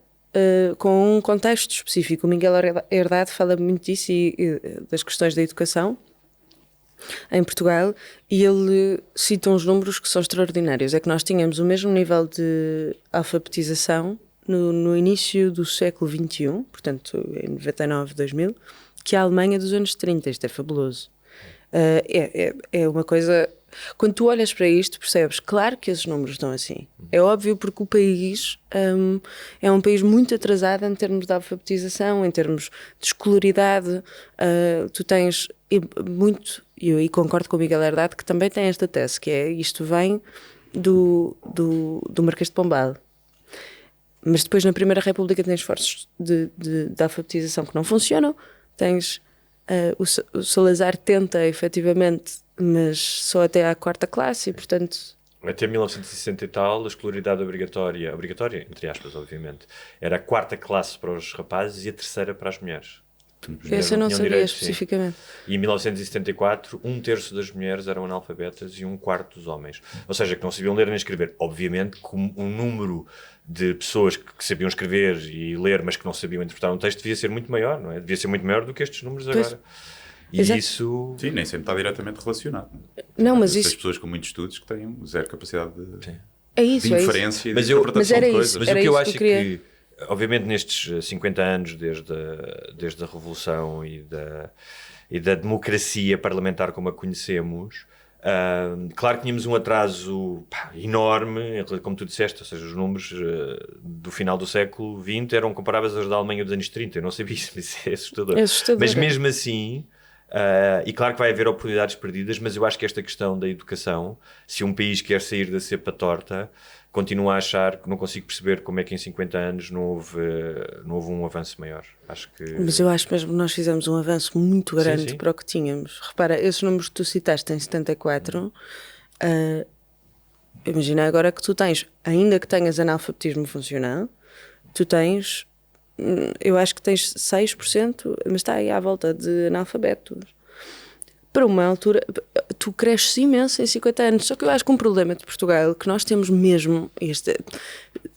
com um contexto específico. O Miguel Herdade fala muito disso e das questões da educação em Portugal, e ele cita uns números que são extraordinários. É que nós tínhamos o mesmo nível de alfabetização no início do século XXI, portanto em 99, 2000, que a Alemanha dos anos 30. Isto é fabuloso. É uma coisa... Quando tu olhas para isto, percebes, claro que esses números estão assim. É óbvio, porque o país é um país muito atrasado em termos de alfabetização, em termos de escolaridade. Tu tens muito, e concordo com o Miguel Herdade, que também tem esta tese, que é, isto vem do Marquês de Pombal. Mas depois, na Primeira República, tens esforços de alfabetização que não funcionam. Tens o Salazar tenta, efetivamente, mas só até à 4ª classe, e, portanto... Até 1960 e tal, a escolaridade obrigatória, entre aspas, obviamente, era a 4ª classe para os rapazes e a 3ª para as mulheres. Essa eu não sabia especificamente. E em 1974, 1/3 das mulheres eram analfabetas e 1/4 dos homens. Ou seja, que não sabiam ler nem escrever. Obviamente, com um número de pessoas que sabiam escrever e ler, mas que não sabiam interpretar um texto, devia ser muito maior, não é? Devia ser muito maior do que estes números agora. E exato. isso... Sim, nem sempre está diretamente relacionado. Não, mas As isso... pessoas com muitos estudos que têm zero capacidade de É isso, inferência e de mas interpretação era de coisas. isso. Mas o que eu acho é que, obviamente, nestes 50 anos, desde a Revolução e da democracia parlamentar como a conhecemos, claro que tínhamos um atraso enorme, como tu disseste, ou seja, os números do final do século XX eram comparáveis aos da Alemanha dos anos 30. Eu não sabia isso, mas é assustador. É assustador. Mas mesmo assim... e claro que vai haver oportunidades perdidas, mas eu acho que esta questão da educação, se um país quer sair da cepa torta, continua a achar que não consigo perceber como é que em 50 anos não houve um avanço maior. Acho que... Mas eu acho mesmo que nós fizemos um avanço muito grande sim. para o que tínhamos. Repara, esses números que tu citaste em 74, imagina agora que tu tens, ainda que tenhas analfabetismo funcional, tu tens... Eu acho que tens 6%, mas está aí à volta de analfabetos. Para uma altura, tu cresces imenso em 50 anos. Só que eu acho que um problema de Portugal, que nós temos mesmo,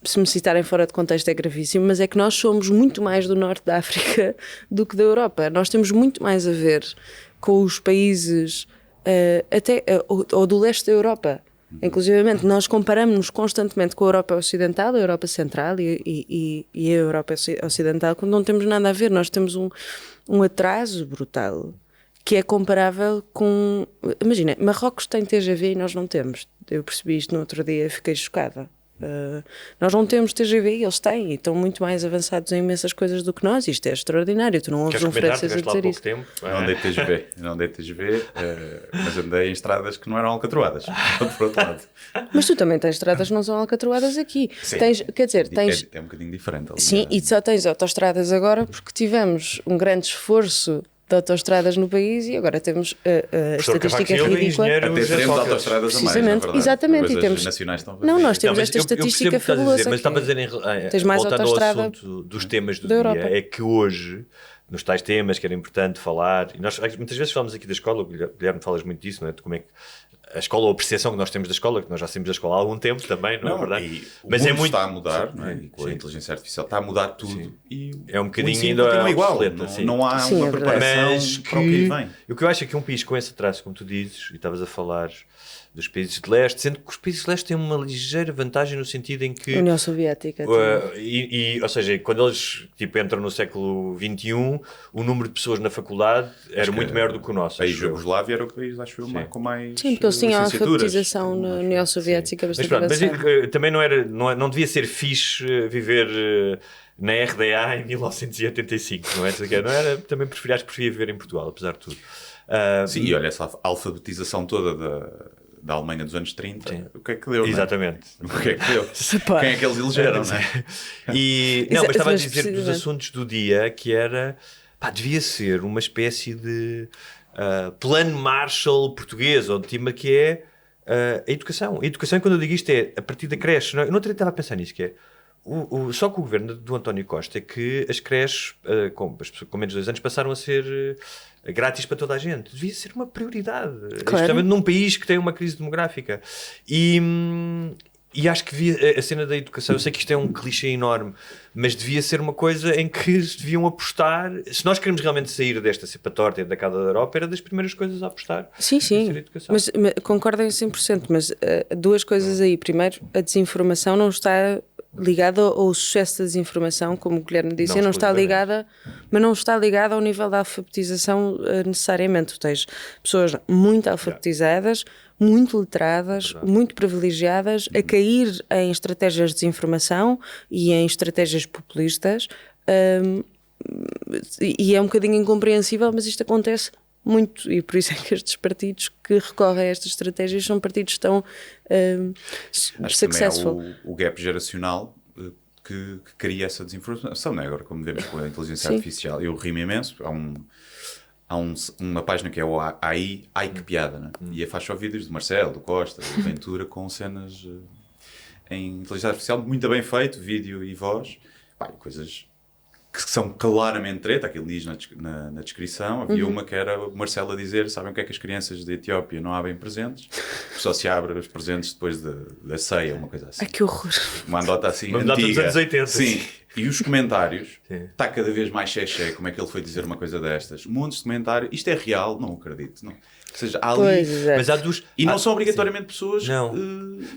se me citarem fora de contexto é gravíssimo, mas é que nós somos muito mais do norte da África do que da Europa. Nós temos muito mais a ver com os países, ou do leste da Europa. Inclusivamente, nós comparamos-nos constantemente com a Europa Ocidental, a Europa Central e a Europa Ocidental, quando não temos nada a ver. Nós temos um atraso brutal que é comparável com... Imagina, Marrocos tem TGV e nós não temos. Eu percebi isto no outro dia e fiquei chocada. Nós não temos TGV e eles têm, e estão muito mais avançados em imensas coisas do que nós. Isto é extraordinário. Tu não ouves um francês a dizer isso. Não andei TGV, mas andei em estradas que não eram alcatroadas. Por outro lado. Mas tu também tens estradas que não são alcatroadas aqui. Quer dizer, tens... É um bocadinho diferente. Ali, sim, e só tens autoestradas agora porque tivemos um grande esforço de autoestradas no país e agora temos a estatística ridícula. Até teremos autoestradas a mais, na verdade. Exatamente, e temos... nacionais não, nós temos esta estatística fabulosa. Mas estava a dizer, tens mais voltando ao autoestrada assunto dos temas do da dia, Europa. é que hoje, nos tais temas que era importante falar, e nós muitas vezes falamos aqui da escola, Guilherme, falas muito disso, não é? De como é que a escola, ou a percepção que nós temos da escola, que nós já saímos da escola há algum tempo também, não é verdade? Mas é muito... está a mudar, não é? E com a inteligência artificial está a mudar tudo. Sim. E é um bocadinho ainda igual. Não há uma preparação mas para o que vem. O que eu acho é que um país com esse traço, como tu dizes, e estavas a falar dos países de leste, sendo que os países de leste têm uma ligeira vantagem no sentido em que... União Soviética. Ou seja, quando eles tipo, entram no século XXI, o número de pessoas na faculdade era muito maior do que o nosso. A Jugoslávia era o país, acho eu, com mais Sim, porque eles tinham a licenciaturas. alfabetização na União Soviética bastante Mas avançada. também não devia ser fixe viver na RDA em 1985, não é? Também acho que preferia viver em Portugal, apesar de tudo. Sim, e olha, essa alfabetização toda da Alemanha dos anos 30, sim. O que é que deu? Exatamente. Não é? O que é que deu? Quem é que eles elegeram, não é? Mas estava a dizer dos assuntos do dia que era, devia ser uma espécie de plano Marshall português, ou de tema que é a educação. A educação, quando eu digo isto, é a partir da creche. Eu não estava a pensar nisso, que é só com o governo do António Costa é que as creches com menos de 2 anos passaram a ser grátis para toda a gente. Devia ser uma prioridade, especialmente num país que tem uma crise demográfica. E acho que a cena da educação, eu sei que isto é um clichê enorme, mas devia ser uma coisa em que se deviam apostar. Se nós queremos realmente sair desta cepa torta da casa da Europa, era das primeiras coisas a apostar. Sim, mas concordo em 100%, mas duas coisas aí. Primeiro, a desinformação não está ligada ao sucesso da desinformação, como o Guilherme disse, não está ligada, mas não está ligada ao nível da alfabetização necessariamente. Tu tens pessoas muito alfabetizadas, muito letradas, muito privilegiadas, a cair em estratégias de desinformação e em estratégias populistas, e é um bocadinho incompreensível, mas isto acontece muito, e por isso é que estes partidos que recorrem a estas estratégias são partidos tão successful. Também é o gap geracional que cria essa desinformação, não é? Agora, como vemos com a inteligência artificial, eu rimo imenso. Há uma página que é o AI, Ai que piada, né? E faz só vídeos do Marcelo, do Costa, do Ventura, com cenas em inteligência artificial muito bem feito, vídeo e voz, coisas que são claramente treta, aquilo diz na descrição. Havia uma que era o Marcelo a dizer: sabem o que é que as crianças da Etiópia não abrem presentes? Só se abre os presentes depois da ceia, uma coisa assim. Ai, que horror. Uma andota assim uma antiga. Dos anos 80. Sim. E os comentários, está cada vez mais cheio, como é que ele foi dizer uma coisa destas. Montes de comentários, isto é real? Não acredito, não. Ou seja, há ali... Mas há e não são obrigatoriamente pessoas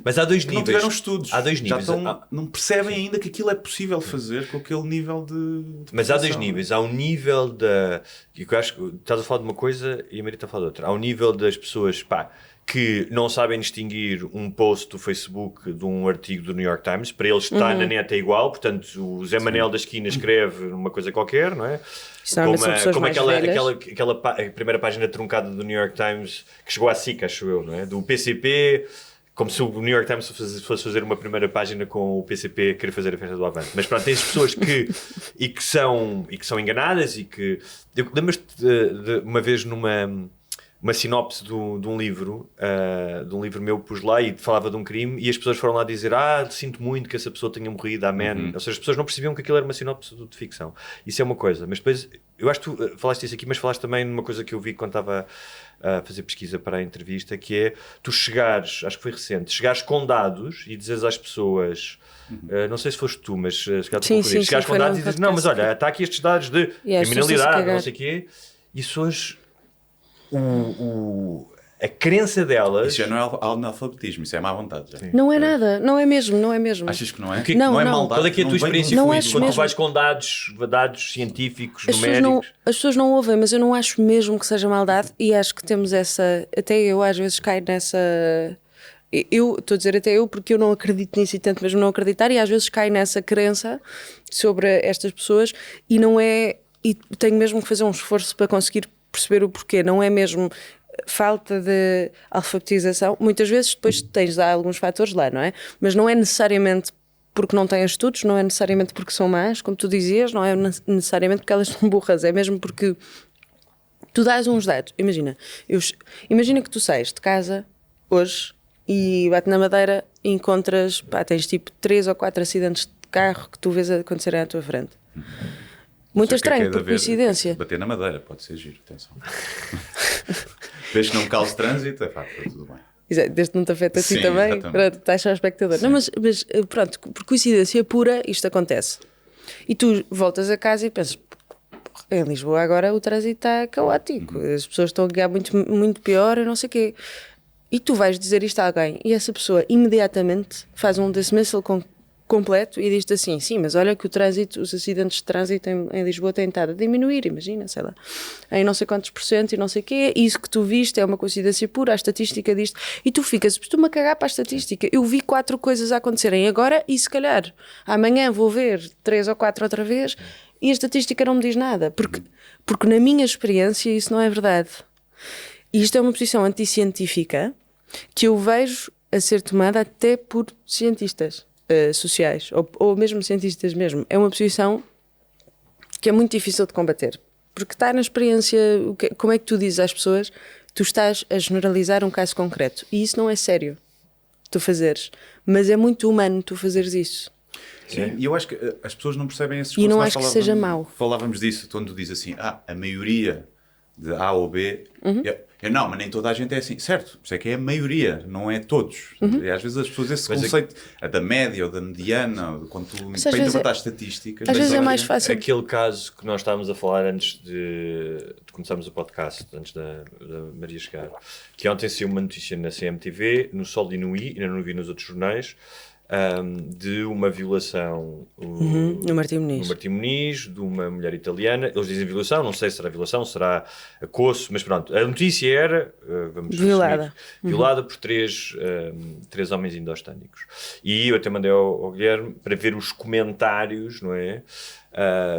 mas há dois que níveis. não tiveram estudos. Há dois níveis. Não percebem ainda que aquilo é possível fazer com aquele nível de mas há 2 níveis. Há um nível da... Eu acho que estás a falar de uma coisa e a Maria está a falar de outra. Há um nível das pessoas, que não sabem distinguir um post do Facebook de um artigo do New York Times. Para eles estar na net é igual. Portanto, o Zé Manel da esquina escreve uma coisa qualquer, não é? Como aquela primeira página truncada do New York Times que chegou à SIC, acho eu, não é? Do PCP, como se o New York Times fosse fazer uma primeira página com o PCP querer fazer a festa do Avante. Mas pronto, tens pessoas que são enganadas e que... Lembras-te de uma vez uma sinopse de um livro meu, pus lá e falava de um crime e as pessoas foram lá dizer: sinto muito que essa pessoa tenha morrido, amém. Ou seja, as pessoas não percebiam que aquilo era uma sinopse de ficção. Isso é uma coisa. Mas depois, eu acho que tu falaste isso aqui, mas falaste também numa coisa que eu vi quando estava a fazer pesquisa para a entrevista, que é tu chegares, acho que foi recente, chegares com dados e dizeres às pessoas... não sei se foste tu, mas chegares com dados e dizes: não, mas olha, está aqui estes dados de criminalidade, não sei o quê, e pessoas... a crença delas... Isso já não é analfabetismo, isso é má vontade. Já. Não é nada, não é mesmo. Achas que não é? Não é não. maldade? Qual é que é a tua experiência com isso? Quando mesmo. tu vais com dados científicos, as numéricos... As pessoas não ouvem, mas eu não acho mesmo que seja maldade e acho que temos essa... Até eu às vezes caio nessa... Eu estou a dizer até eu porque eu não acredito nisso e tento mesmo não acreditar e às vezes caio nessa crença sobre estas pessoas e não é... E tenho mesmo que fazer um esforço para conseguir perceber o porquê. Não é mesmo... falta de alfabetização, muitas vezes depois tens alguns fatores lá, não é? Mas não é necessariamente porque não têm estudos, não é necessariamente porque são más, como tu dizias, não é necessariamente porque elas são burras, é mesmo porque tu dás uns dados. Imagina que tu sais de casa hoje e bate na madeira e encontras, tens tipo 3 ou 4 acidentes de carro que tu vês acontecerem à tua frente. Muito estranho, por coincidência. Bater na madeira, pode ser giro, atenção. Desde que não cause trânsito, está tudo bem. Exato, desde que não te afeta assim também, pronto, estás só espectador. Não, mas pronto, por coincidência pura isto acontece. E tu voltas a casa e pensas, em Lisboa agora o trânsito está caótico, as pessoas estão a guiar muito, muito pior, não sei o quê. e tu vais dizer isto a alguém e essa pessoa imediatamente faz um dismissal completo e diz-te assim, sim, mas olha que os acidentes de trânsito em Lisboa têm estado a diminuir, imagina, sei lá, em não sei quantos % e não sei o quê, isso que tu viste é uma coincidência pura, a estatística disto, e tu ficas, estou-me a cagar para a estatística, eu vi 4 coisas a acontecerem agora e se calhar amanhã vou ver 3 ou 4 outra vez e a estatística não me diz nada, porque na minha experiência isso não é verdade. E isto é uma posição anticientífica que eu vejo a ser tomada até por cientistas sociais, ou mesmo cientistas mesmo. É uma posição que é muito difícil de combater, porque está na experiência, como é que tu dizes às pessoas, tu estás a generalizar um caso concreto, e isso não é sério, tu fazeres, mas é muito humano tu fazeres isso. Sim, e eu acho que as pessoas não percebem esse discurso. E não acho que seja mau. Falávamos disso, quando tu dizes assim, a maioria de A ou B, não, mas nem toda a gente é assim. Certo, isso é que é a maioria, não é todos. E às vezes as pessoas, esse conceito da média ou da mediana, quando tu para interpretar estatísticas... Às vezes é mais fácil. Aquele caso que nós estávamos a falar antes de começarmos o podcast, antes da Maria chegar, que ontem saiu uma notícia na CMTV, no Sol e no I, ainda não vi nos outros jornais, de uma violação no Martim Muniz, de uma mulher italiana. Eles dizem violação, não sei se será violação, será acoso, mas pronto, a notícia era violada por três homens indostânicos. E eu até mandei ao Guilherme para ver os comentários, não é?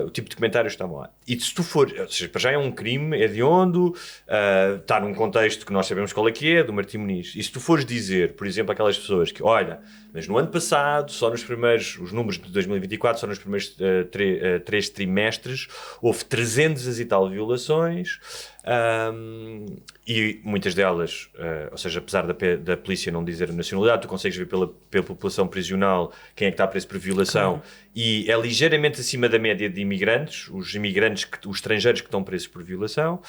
O tipo de comentários que estavam lá. E se tu for, ou seja, para já é um crime, é de onde, está num contexto que nós sabemos qual é que é, do Martim Muniz. E se tu fores dizer, por exemplo, aquelas pessoas que, olha, mas no ano passado, só nos primeiros, os números de 2024, só nos primeiros 3 trimestres, houve 300 e tal violações, e muitas delas, ou seja, apesar da polícia não dizer a nacionalidade, tu consegues ver pela população prisional quem é que está preso por violação, e é ligeiramente acima da média de imigrantes, os estrangeiros que estão presos por violação,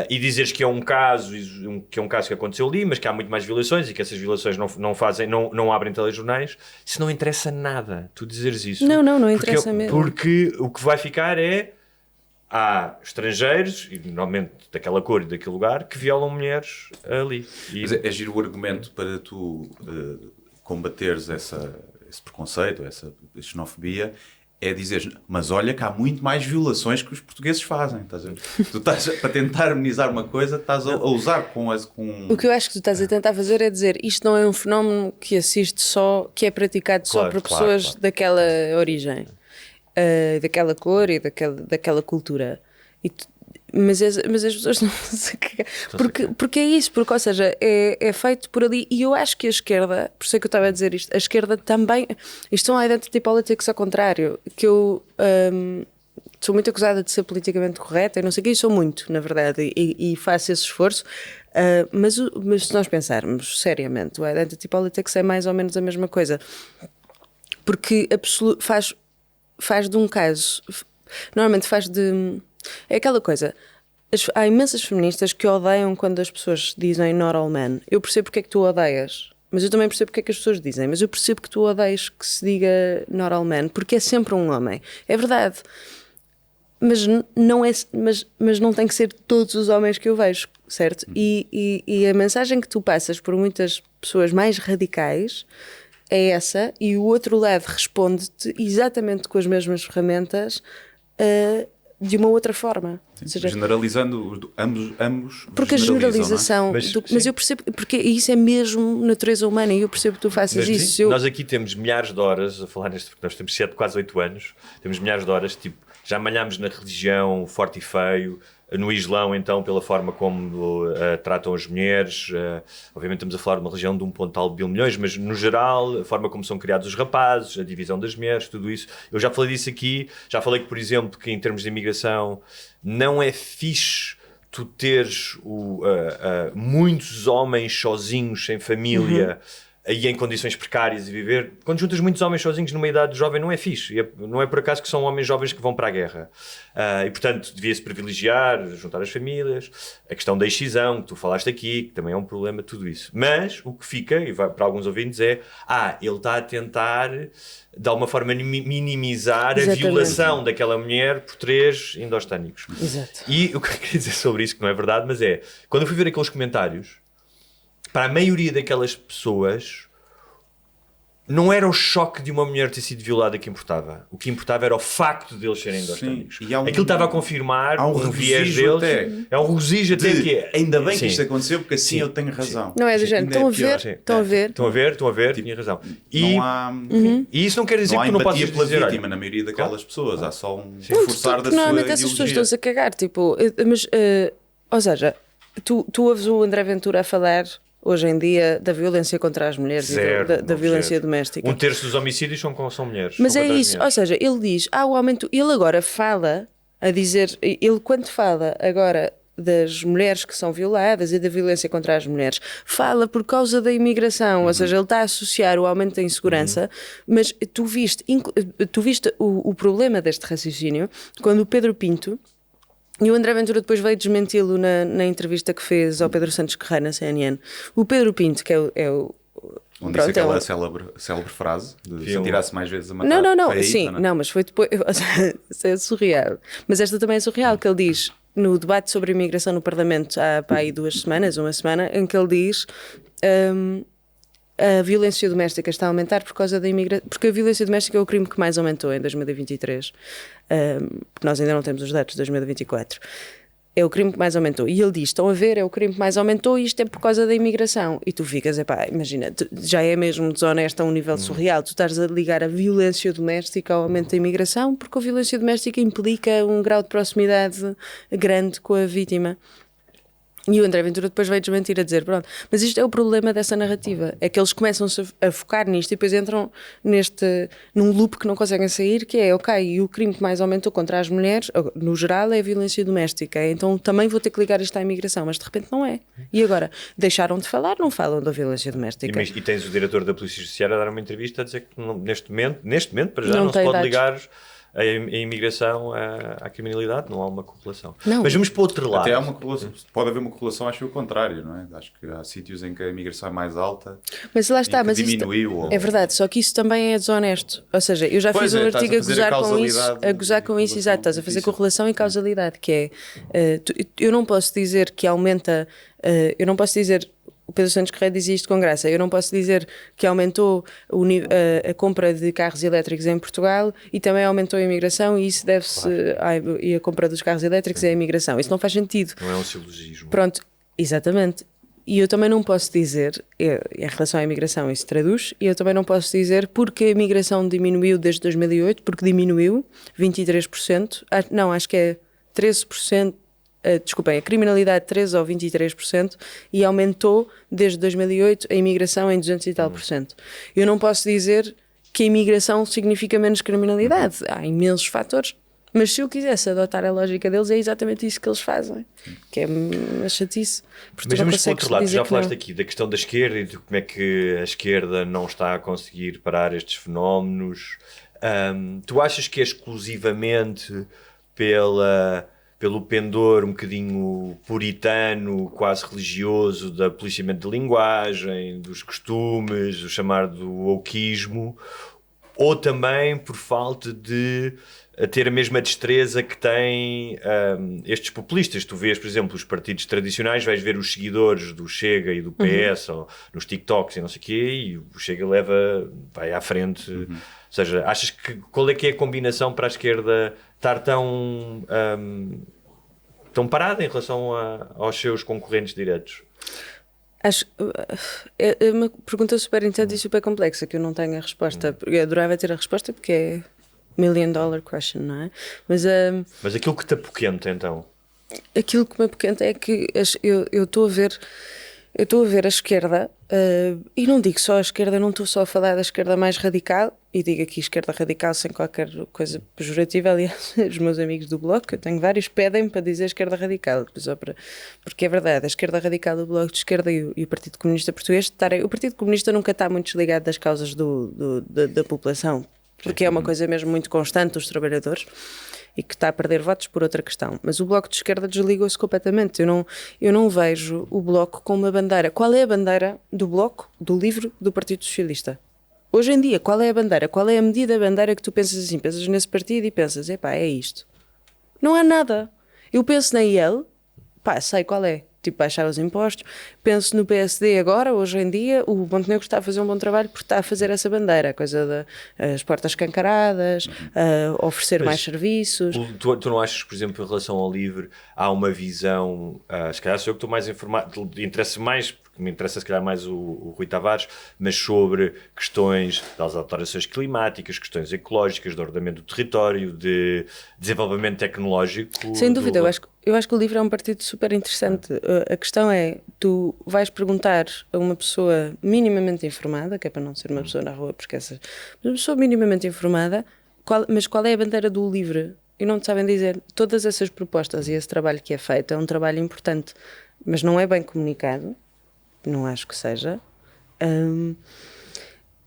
e dizeres que é um caso que aconteceu ali, mas que há muito mais violações e que essas violações não abrem telejornais, isso não interessa nada, tu dizeres isso. Não interessa mesmo. Porque o que vai ficar há estrangeiros, e normalmente daquela cor e daquele lugar, que violam mulheres ali. Mas é giro o argumento para tu combateres esse preconceito, essa xenofobia, é dizer, mas olha que há muito mais violações que os portugueses fazem. Estás a ver? Tu estás, para tentar amenizar uma coisa, estás a usar com... O que eu acho que tu estás a tentar fazer é dizer, isto não é um fenómeno que assiste só, que é praticado só por pessoas daquela origem. Daquela cor e daquela cultura. Mas as pessoas não se cagam. Porque é isso, ou seja, é feito por ali. E eu acho que a esquerda, por isso é que eu estava a dizer isto, a esquerda também, isto são identity politics ao contrário, que eu sou muito acusada de ser politicamente correta e não sei o que, e sou muito, na verdade, e faço esse esforço. Mas se nós pensarmos seriamente, o identity politics é mais ou menos a mesma coisa. Porque faz de um caso, normalmente faz de... É aquela coisa, há imensas feministas que odeiam quando as pessoas dizem not all men. Eu percebo porque é que tu odeias, mas eu também percebo porque é que as pessoas dizem, mas eu percebo que tu odeias que se diga not all men, porque é sempre um homem. É verdade, mas não tem que ser todos os homens que eu vejo, certo? E a mensagem que tu passas por muitas pessoas mais radicais é essa, e o outro lado responde-te exatamente com as mesmas ferramentas de uma outra forma. Sim, ou seja, generalizando, ambos porque a generalização... Mas eu percebo, porque isso é mesmo natureza humana, e eu percebo que tu faças isso. Nós aqui temos milhares de horas a falar neste, porque nós temos quase 8 anos, temos milhares de horas, tipo, já malhámos na religião, forte e feio, no Islão, então, pela forma como tratam as mulheres, obviamente estamos a falar de uma religião de 1,tal bilhões, mas no geral, a forma como são criados os rapazes, a divisão das mulheres, tudo isso. Eu já falei disso aqui, já falei que, por exemplo, que em termos de imigração não é fixe tu teres muitos homens sozinhos, sem família, aí em condições precárias e viver. Quando juntas muitos homens sozinhos numa idade jovem não é fixe, não é por acaso que são homens jovens que vão para a guerra, e portanto devia-se privilegiar, juntar as famílias, a questão da excisão que tu falaste aqui, que também é um problema, tudo isso. Mas o que fica, e vai para alguns ouvintes, é ele está a tentar de alguma forma minimizar a violação daquela mulher por 3 indostânicos. Exato. E o que eu queria dizer sobre isso, que não é verdade, mas quando eu fui ver aqueles comentários, para a maioria daquelas pessoas, não era o choque de uma mulher ter sido violada que importava. O que importava era o facto de eles serem endostérmicos. Aquilo estava a confirmar um viés deles. É um regozijo até que é. Ainda bem que isto aconteceu, porque assim eu tenho razão. Não é do género. Estão a ver. Tinha razão. E isso não quer dizer que tu não podes pela dizer, vítima na maioria daquelas pessoas. Há só um Não, forçar da sua normalmente essas pessoas ideologia. estão-se a cagar. Tipo, mas, ou seja, tu ouves o André Ventura a falar hoje em dia da violência contra as mulheres e da violência doméstica. 1/3 dos homicídios são mulheres. Mas são é contra as isso, mulheres. ou seja, ele diz, o aumento, ele agora fala a dizer, ele quando fala agora das mulheres que são violadas e da violência contra as mulheres, fala por causa da imigração, ou seja, ele está a associar o aumento da insegurança, mas tu viste o problema deste raciocínio quando o Pedro Pinto, e o André Ventura depois veio desmenti-lo na entrevista que fez ao Pedro Santos Correia na CNN. O Pedro Pinto, que é o Onde disse aquela célebre frase de se atirasse mais vezes a matar. Não, foi aí, sim, não, mas foi depois. Isso é surreal. Mas esta também é surreal, que ele diz no debate sobre a imigração no Parlamento há aí 2 semanas, uma semana, em que ele diz a violência doméstica está a aumentar por causa da imigração, porque a violência doméstica é o crime que mais aumentou em 2023, porque nós ainda não temos os dados de 2024. É o crime que mais aumentou. E ele diz, estão a ver, é o crime que mais aumentou e isto é por causa da imigração. E tu ficas, imagina, já é mesmo desonesto a um nível surreal. Tu estás a ligar a violência doméstica ao aumento da imigração, porque a violência doméstica implica um grau de proximidade grande com a vítima. E o André Ventura depois veio desmentir a dizer, pronto, mas isto é o problema dessa narrativa, é que eles começam-se a focar nisto e depois entram num loop que não conseguem sair, que é, ok, e o crime que mais aumentou contra as mulheres, no geral, é a violência doméstica, então também vou ter que ligar isto à imigração, mas de repente não é. E agora, deixaram de falar, não falam da violência doméstica. E tens o diretor da Polícia Judiciária a dar uma entrevista a dizer que neste momento, para já, não se pode dados. ligar a imigração à criminalidade, não há uma correlação. Não. Mas vamos para o outro lado. Até há uma correlação, pode haver uma correlação, acho que o contrário, não é? Acho que há sítios em que a imigração é mais alta. Mas lá está, mas diminuiu, é verdade, só que isso também é desonesto. Ou seja, eu já fiz um artigo a gozar com isso, exato, estás a fazer correlação e causalidade, que é, eu não posso dizer que aumenta, eu não posso dizer, o Pedro Santos Correia dizia isto com graça, eu não posso dizer que aumentou a compra de carros elétricos em Portugal e também aumentou a imigração e isso deve-se, e a compra dos carros elétricos é a imigração, isso não faz sentido. Não é um silogismo. Pronto, exatamente. E eu também não posso dizer, em relação à imigração isso traduz, e eu também não posso dizer porque a imigração diminuiu desde 2008, porque diminuiu 23%, não, acho que é 13%, desculpem, a criminalidade 13% ou 23% e aumentou desde 2008 a imigração em 200 e tal %. Eu não posso dizer que a imigração significa menos criminalidade, há imensos fatores. Mas se eu quisesse adotar a lógica deles, é exatamente isso que eles fazem. Que é uma chatice. Mas vamos para o outro lado. Já falaste aqui da questão da esquerda e de como é que a esquerda não está a conseguir parar estes fenómenos. Tu achas que é exclusivamente pelo pendor um bocadinho puritano, quase religioso, do policiamento de linguagem, dos costumes, o chamado wokeismo, ou também por falta de ter a mesma destreza que têm estes populistas? Tu vês, por exemplo, os partidos tradicionais, vais ver os seguidores do Chega e do PS ou nos TikToks e não sei o quê, e o Chega vai à frente. Ou seja, achas que qual é que é a combinação para a esquerda estar tão parada em relação aos seus concorrentes diretos? Acho, é uma pergunta super interessante e super complexa que eu não tenho a resposta. Eu adorava ter a resposta porque é $1 million question, não é? Mas aquilo que te apoquenta então? Aquilo que me apoquenta é que eu estou a ver a esquerda, e não digo só a esquerda, não estou só a falar da esquerda mais radical, e digo aqui esquerda radical sem qualquer coisa pejorativa. Aliás, os meus amigos do Bloco, que eu tenho vários, pedem-me para dizer esquerda radical, porque é verdade, a esquerda radical do Bloco de Esquerda e o Partido Comunista Português, o Partido Comunista nunca está muito desligado das causas da população, porque é uma coisa mesmo muito constante dos trabalhadores e que está a perder votos por outra questão. Mas o Bloco de Esquerda desligou-se completamente. Eu não vejo o Bloco com uma bandeira. Qual é a bandeira do Bloco, do livro do Partido Socialista? Hoje em dia, qual é a bandeira? Qual é a medida da bandeira que tu pensas assim? Pensas nesse partido e pensas, é isto. Não há nada. Eu penso na IEL, sei qual é. tipo baixar os impostos. Penso no PSD agora, hoje em dia, o Montenegro está a fazer um bom trabalho porque está a fazer essa bandeira, a coisa das portas escancaradas, oferecer mais serviços. Tu não achas, por exemplo, em relação ao LIVRE, há uma visão, se calhar sou eu que estou mais informado, interessa mais, porque me interessa se calhar mais o Rui Tavares, mas sobre questões das alterações climáticas, questões ecológicas, de ordenamento do território, de desenvolvimento tecnológico. Sem dúvida, eu acho que o LIVRE é um partido super interessante. A questão é, tu vais perguntar a uma pessoa minimamente informada, que é para não ser uma pessoa na rua, porque mas uma pessoa minimamente informada, qual é a bandeira do LIVRE? E não te sabem dizer. Todas essas propostas e esse trabalho que é feito é um trabalho importante, mas não é bem comunicado. Não acho que seja.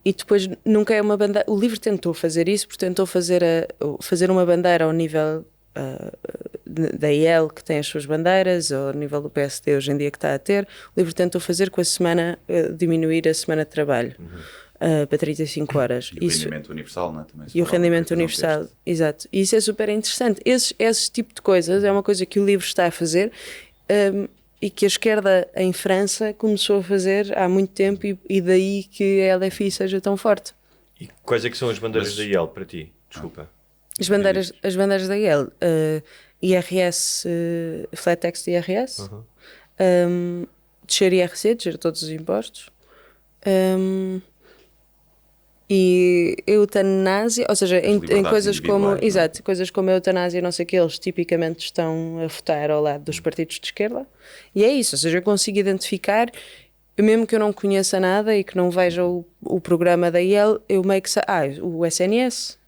E depois nunca é uma bandeira. O LIVRE tentou fazer isso, porque tentou fazer uma bandeira ao nível da IEL, que tem as suas bandeiras, ou ao nível do PSD hoje em dia que está a ter. O LIVRE tentou fazer com a semana, diminuir a semana de trabalho para 35 horas. E o rendimento universal, não é? Também e o rendimento universal, exato. E isso é super interessante. Esse tipo de coisas é uma coisa que o LIVRE está a fazer. E que a esquerda em França começou a fazer há muito tempo e daí que a LFI seja tão forte. E quais é que são as bandeiras da IEL para ti? Desculpa. As bandeiras da IEL, IRS, flat tax de IRS, descer IRC, descer todos os impostos, e eutanásia, ou seja, em coisas como, exato, coisas como a eutanásia, não sei o que, eles tipicamente estão a votar ao lado dos partidos de esquerda, e é isso, ou seja, eu consigo identificar, mesmo que eu não conheça nada e que não veja o programa da IEL, eu meio que o SNS,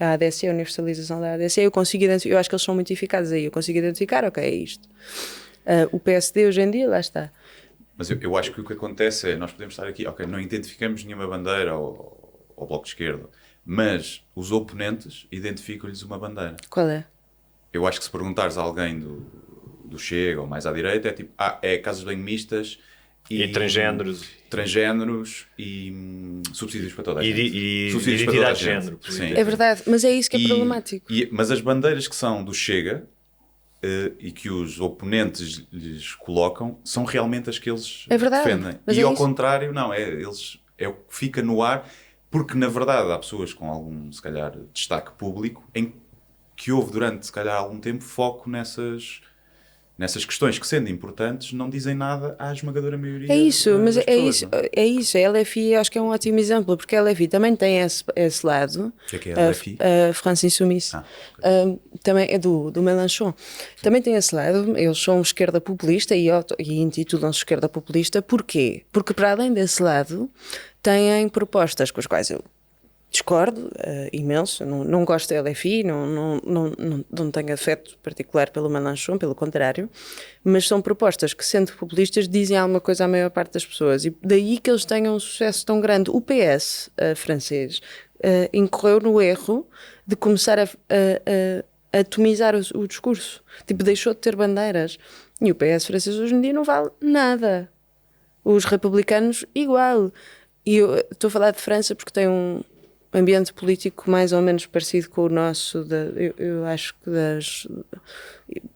a ADC, a universalização da ADC, eu consigo identificar, eu acho que eles são muito eficazes aí, eu consigo identificar, ok, é isto. O PSD hoje em dia, lá está. Mas eu acho que o que acontece é, nós podemos estar aqui, ok, não identificamos nenhuma bandeira ao Bloco de Esquerda, mas os oponentes identificam-lhes uma bandeira. Qual é? Eu acho que se perguntares a alguém do Chega ou mais à direita, é tipo, é casas bem mistas e transgéneros e subsídios para toda a gente. E identidade de género. Sim. É verdade, mas é isso que é problemático. Mas as bandeiras que são do Chega e que os oponentes lhes colocam são realmente as que eles defendem. E ao contrário, não, é o que fica no ar, porque na verdade há pessoas com algum, se calhar, destaque público em que houve durante, se calhar, algum tempo foco nessas questões que, sendo importantes, não dizem nada à esmagadora maioria. É isso, mas das pessoas, é isso. A LFI acho que é um ótimo exemplo, porque a LFI também tem esse lado. O que é a LFI? A France Insoumise. Okay. Também é do Mélenchon. Também tem esse lado. Eles são esquerda populista e intitulam-se esquerda populista. Porquê? Porque para além desse lado, têm propostas com as quais eu discordo imenso, não gosto da LFI, não tenho afeto particular pelo Mélenchon, pelo contrário, mas são propostas que, sendo populistas, dizem alguma coisa à maior parte das pessoas, e daí que eles tenham um sucesso tão grande. O PS francês incorreu no erro de começar a atomizar o discurso, tipo, deixou de ter bandeiras, e o PS francês hoje em dia não vale nada. Os republicanos, igual. E eu estou a falar de França porque tem um ambiente político mais ou menos parecido com o nosso, eu acho que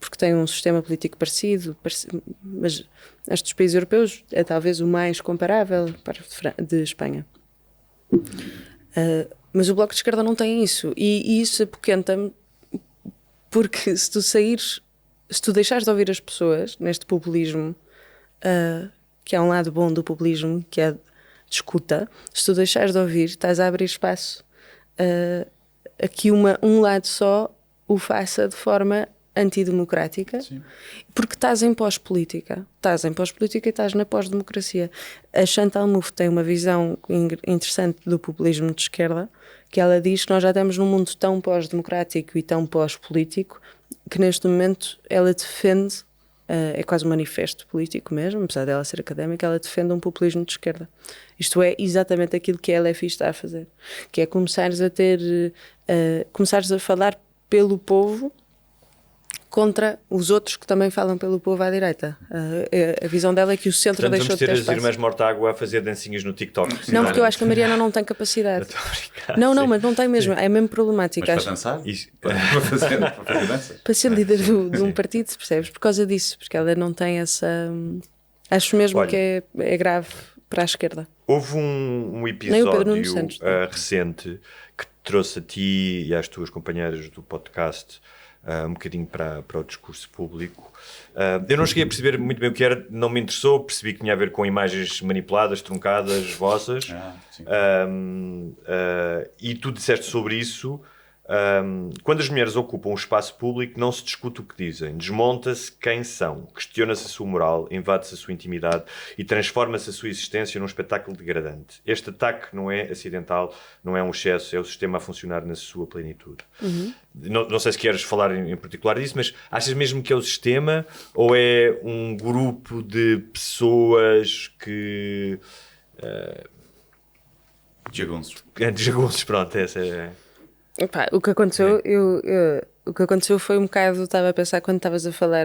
porque tem um sistema político parecido, mas acho que dos países europeus é talvez o mais comparável de Espanha. Mas o Bloco de Esquerda não tem isso, e isso apoquenta-me, porque se tu deixares de ouvir as pessoas neste populismo, que há um lado bom do populismo, que é de escuta, se tu deixares de ouvir, estás a abrir espaço a que um lado só o faça de forma antidemocrática. Sim. Porque estás em pós-política e estás na pós-democracia. A Chantal Mouffe tem uma visão interessante do populismo de esquerda, que ela diz que nós já estamos num mundo tão pós-democrático e tão pós-político que neste momento ela defende, é quase um manifesto político mesmo, apesar dela ser académica, ela defende um populismo de esquerda. Isto é exatamente aquilo que a LFI está a fazer, que é começares a falar pelo povo, contra os outros que também falam pelo povo à direita. A visão dela é que o centro Portanto, deixou vamos de ter ter as espaço. irmãs Mortágua a fazer dancinhas no TikTok. Não, porque eu acho que a Mariana não tem capacidade. Não, mas não tem mesmo. É mesmo problemático. Mas Acho. para dançar? Isso. Para fazer danças? Para ser líder de um partido, percebes? Por causa disso, porque ela não tem essa. Acho mesmo Olha, que é grave para a esquerda. Houve um Nem o Pedro Nuno episódio Santos. recente que te trouxe a ti e às tuas companheiras do podcast um bocadinho para o discurso público. Eu não cheguei a perceber muito bem o que era, não me interessou, percebi que tinha a ver com imagens manipuladas, truncadas, vossas. Sim. E tu disseste sobre isso. Quando as mulheres ocupam o espaço público, não se discute o que dizem, desmonta-se quem são, questiona-se a sua moral, invade-se a sua intimidade e transforma-se a sua existência num espetáculo degradante. Este ataque não é acidental, não é um excesso, é o sistema a funcionar na sua plenitude. Não sei se queres falar em particular disso, mas achas mesmo que é o sistema ou é um grupo de pessoas que... Jagunços. De jagunços, pronto, essa é... Epá, o que aconteceu, o que aconteceu foi um bocado, estava a pensar quando estavas a falar,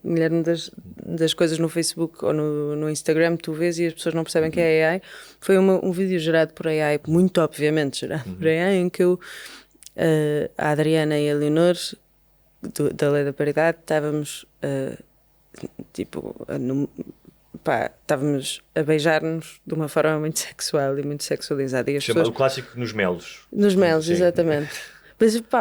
Guilherme, das coisas no Facebook ou no Instagram, tu vês e as pessoas não percebem que é AI. Foi um vídeo gerado por AI, muito obviamente gerado por AI, em que a Adriana e a Leonor, da Lei da Paridade, estávamos estávamos a beijar-nos de uma forma muito sexual e muito sexualizada. E as Chama pessoas... o clássico nos melos. Nos melos, Sim. exatamente.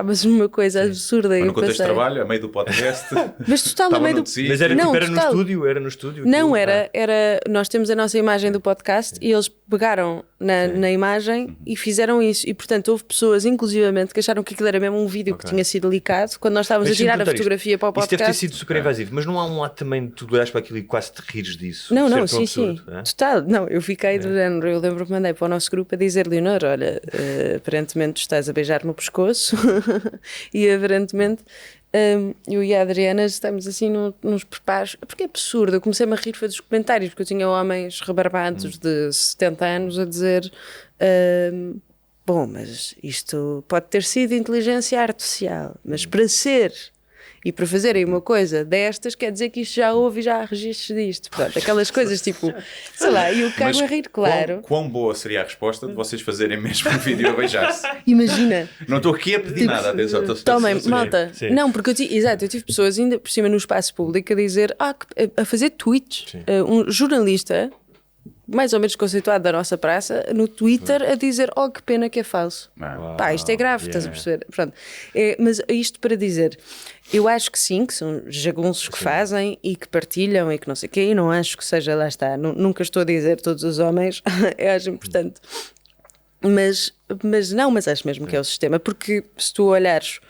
Mas uma coisa absurda. Mas eu no contexto de pensei... trabalho, a meio do podcast. Mas total, a meio do... Mas era, Não, era total. no estúdio? Não, aquilo? era... Nós temos a nossa imagem do podcast e eles pegaram na imagem e fizeram isso. E, portanto, houve pessoas, inclusivamente, que acharam que aquilo era mesmo um vídeo que tinha sido licado quando nós estávamos a tirar a fotografia para o Isso deve ter podcast. sido super invasivo, mas não há um lado também de tu olhares para aquilo e quase te rires disso? Não, Ser tão sim. absurdo, é? Total. Não, eu fiquei do género. Eu lembro que mandei para o nosso grupo a dizer: Leonor, olha, aparentemente estás a beijar-me o pescoço e aparentemente eu e a Adriana estamos assim nos preparos, porque é absurdo. Eu comecei-me a rir foi dos comentários, porque eu tinha homens rebarbados de 70 anos a dizer bom, mas isto pode ter sido inteligência artificial, mas para ser e para fazerem uma coisa destas quer dizer que isto já houve e já há registros disto. Portanto, aquelas coisas tipo, sei lá, e o cago a rir, claro. Quão boa seria a resposta de vocês fazerem mesmo um vídeo a beijar-se? Imagina. Não estou aqui a pedir nada, atenção. Tomem, malta. Sim. Não, porque eu tive pessoas ainda por cima no espaço público a dizer, a fazer tweets. Um jornalista, mais ou menos conceituado da nossa praça, no Twitter a dizer, que pena que é falso. Pá, isto é grave, estás a perceber? Pronto. Mas isto para dizer, eu acho que sim, que são jagunços que fazem e que partilham e que não sei o quê, e não acho que seja, lá está, nunca estou a dizer todos os homens, eu acho importante. Mas acho mesmo que é o sistema, porque se tu olhares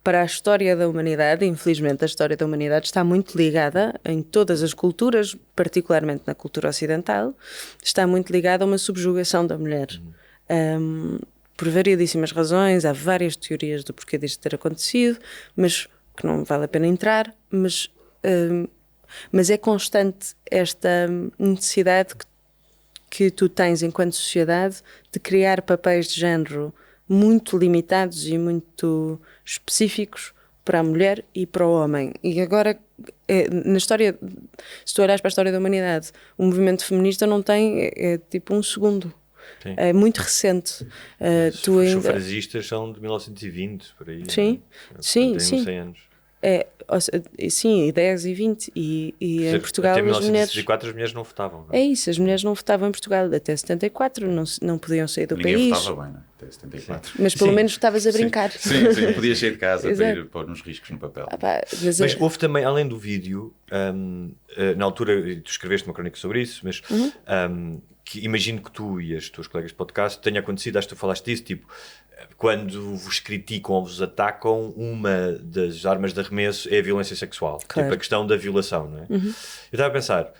para a história da humanidade, infelizmente a história da humanidade está muito ligada em todas as culturas, particularmente na cultura ocidental, está muito ligada a uma subjugação da mulher. Por variedíssimas razões, há várias teorias do porquê disto ter acontecido, mas que não vale a pena entrar, mas é constante esta necessidade que tu tens enquanto sociedade de criar papéis de género muito limitados e muito específicos para a mulher e para o homem. E agora, na história, se tu olhares para a história da humanidade, o movimento feminista não tem, é tipo um segundo. Sim. É muito recente. Os sufragistas são de 1920, por aí. Sim, sim. 100 anos. Sim, 10 e 20 e em Portugal até as mulheres... 1964 as mulheres não votavam. Não? É isso, as mulheres não votavam em Portugal até 74, não podiam sair do Ninguém país. votava bem, não é? Até 74. Mas pelo menos estavas a brincar. Sim, podias sair de casa para ir pôr uns riscos no papel. Mas houve também, além do vídeo, na altura, tu escreveste uma crónica sobre isso, mas que imagino que tu e as tuas colegas de podcast tenha acontecido, acho que tu falaste disso, tipo, quando vos criticam ou vos atacam, uma das armas de arremesso é a violência sexual. Claro. Tipo, a questão da violação, não é? Eu estava a pensar,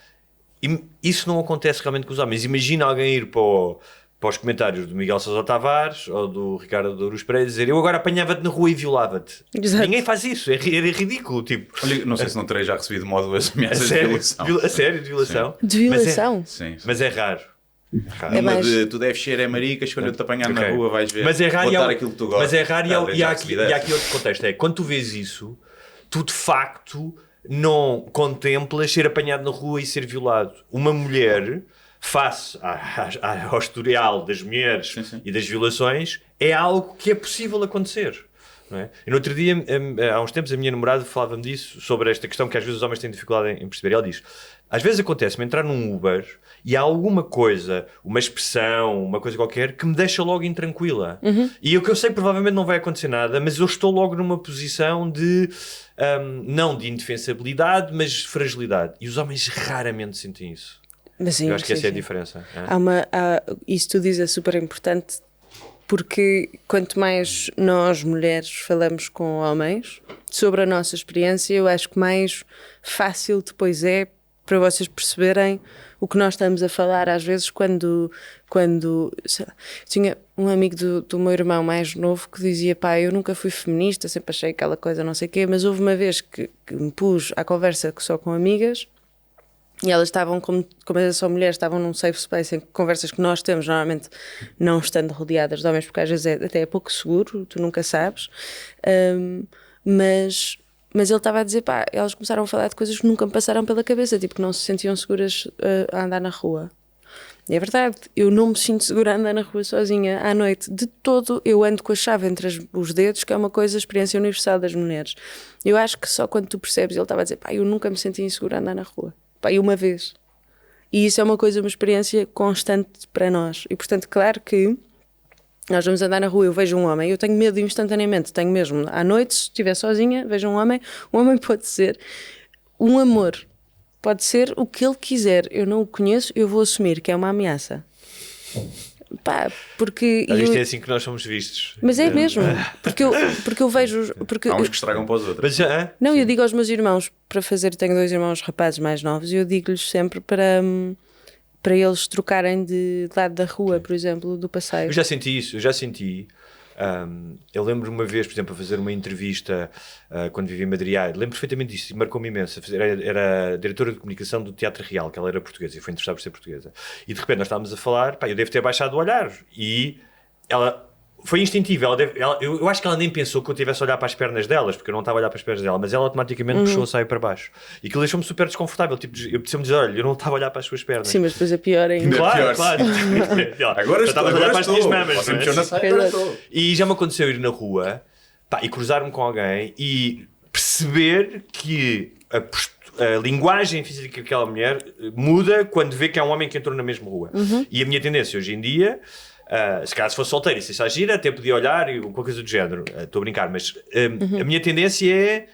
isso não acontece realmente com os homens. Imagina alguém ir para os comentários do Miguel Sousa Tavares ou do Ricardo Douros Pereira dizer eu agora apanhava-te na rua e violava-te. Exato. Ninguém faz isso, é ridículo. Tipo, olha, não sei se não terei já recebido uma ou duas ameaças de violação. A sério, de violação? de violação? Sim. Mas é raro. É Uma mais- de tu deves ser maricas, quando eu te apanhar na Ok. rua vais ver. Mas é raro vou e dar há- aquilo que tu gostas. Mas é raro e há aqui Beijar-se, outro contexto. É quando tu vês isso, tu de facto não contemplas ser apanhado na rua e ser violado. Uma mulher, face ao historial das mulheres e das violações, é algo que é possível acontecer. Não é? E no outro dia, há uns tempos, a minha namorada falava-me disso, sobre esta questão que às vezes os homens têm dificuldade em perceber. Ela diz, às vezes acontece-me entrar num Uber e há alguma coisa, uma expressão, uma coisa qualquer, que me deixa logo intranquila. E o que eu sei provavelmente não vai acontecer nada, mas eu estou logo numa posição de, não de indefensabilidade, mas de fragilidade. E os homens raramente sentem isso. Mas sim, eu acho que essa é a diferença. Isso que tu dizes é super importante, porque quanto mais nós, mulheres, falamos com homens sobre a nossa experiência, eu acho que mais fácil depois é para vocês perceberem o que nós estamos a falar. Às vezes quando sei lá, tinha um amigo do meu irmão mais novo que dizia, pá, eu nunca fui feminista, sempre achei aquela coisa não sei o quê, mas houve uma vez que me pus à conversa só com amigas. E elas estavam, como são mulheres, estavam num safe space em conversas que nós temos, normalmente não estando rodeadas de homens, porque às vezes até é pouco seguro, tu nunca sabes. Mas ele estava a dizer, pá, elas começaram a falar de coisas que nunca me passaram pela cabeça, tipo que não se sentiam seguras a andar na rua. E é verdade, eu não me sinto segura a andar na rua sozinha à noite. De todo, eu ando com a chave entre os dedos, que é uma coisa, experiência universal das mulheres. Eu acho que só quando tu percebes, ele estava a dizer, pá, eu nunca me senti insegura a andar na rua. Pá, e uma vez. E isso é uma coisa, uma experiência constante para nós. E portanto, claro que nós vamos andar na rua, eu vejo um homem, eu tenho medo instantaneamente, tenho mesmo. À noite, se estiver sozinha, vejo um homem pode ser um amor, pode ser o que ele quiser. Eu não o conheço, eu vou assumir que é uma ameaça. Pá, porque... Isto é assim que nós somos vistos. Mas é mesmo, porque eu vejo... Há uns que estragam para os outros. Mas, não, eu digo aos meus irmãos, para fazer, tenho 2 irmãos rapazes mais novos, e eu digo-lhes sempre para eles trocarem de lado da rua, por exemplo, do passeio. Eu já senti isso, eu lembro uma vez, por exemplo, a fazer uma entrevista quando vivi em Madrid, lembro perfeitamente disso e marcou-me imenso. Era diretora de comunicação do Teatro Real, que ela era portuguesa e foi interessada por ser portuguesa. E de repente nós estávamos a falar, pá, eu devo ter baixado o olhar e ela... Foi instintivo, eu acho que ela nem pensou que eu estivesse a olhar para as pernas delas, porque eu não estava a olhar para as pernas dela, mas ela automaticamente puxou a saia para baixo. E aquilo deixou-me super desconfortável, tipo, eu precisava dizer, olha, eu não estava a olhar para as suas pernas. Sim, mas depois é pior ainda. Claro. Agora estava a olhar para as minhas mamas. Não é? E já me aconteceu ir na rua, pá, e cruzar-me com alguém e perceber que a linguagem física daquela mulher muda quando vê que há um homem que entrou na mesma rua. E a minha tendência hoje em dia... se calhar se fosse solteiro e se isso gira, até podia olhar e qualquer coisa do género. Estou a brincar, mas a minha tendência é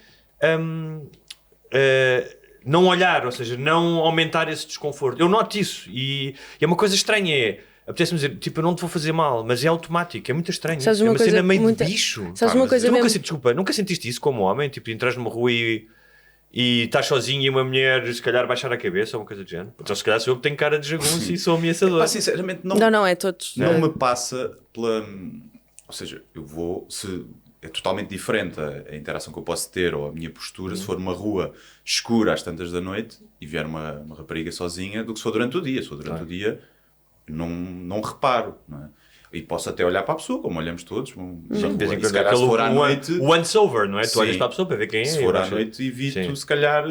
não olhar, ou seja, não aumentar esse desconforto. Eu noto isso e é uma coisa estranha. Apetece-me dizer, tipo, eu não te vou fazer mal, mas é automático, é muito estranho. Sabes é uma coisa cena meio muito... de bicho. Sabes uma coisa mesmo... nunca sentiste isso como homem? Tipo, entras numa rua e estás sozinho e uma mulher se calhar baixar a cabeça ou uma coisa do género. Então se calhar sou eu que tenho cara de jagunço e sou ameaçador. Sinceramente não, é todos. Não me passa pela... Ou seja, eu vou... É totalmente diferente a interação que eu posso ter ou a minha postura se for numa rua escura às tantas da noite e vier uma rapariga sozinha do que se for durante o dia. Se for durante o dia, não reparo, não é? E posso até olhar para a pessoa, como olhamos todos. Se calhar se for à noite... Once over, não é? Tu olhas para a pessoa para ver quem é. Se for à noite, evito, se calhar,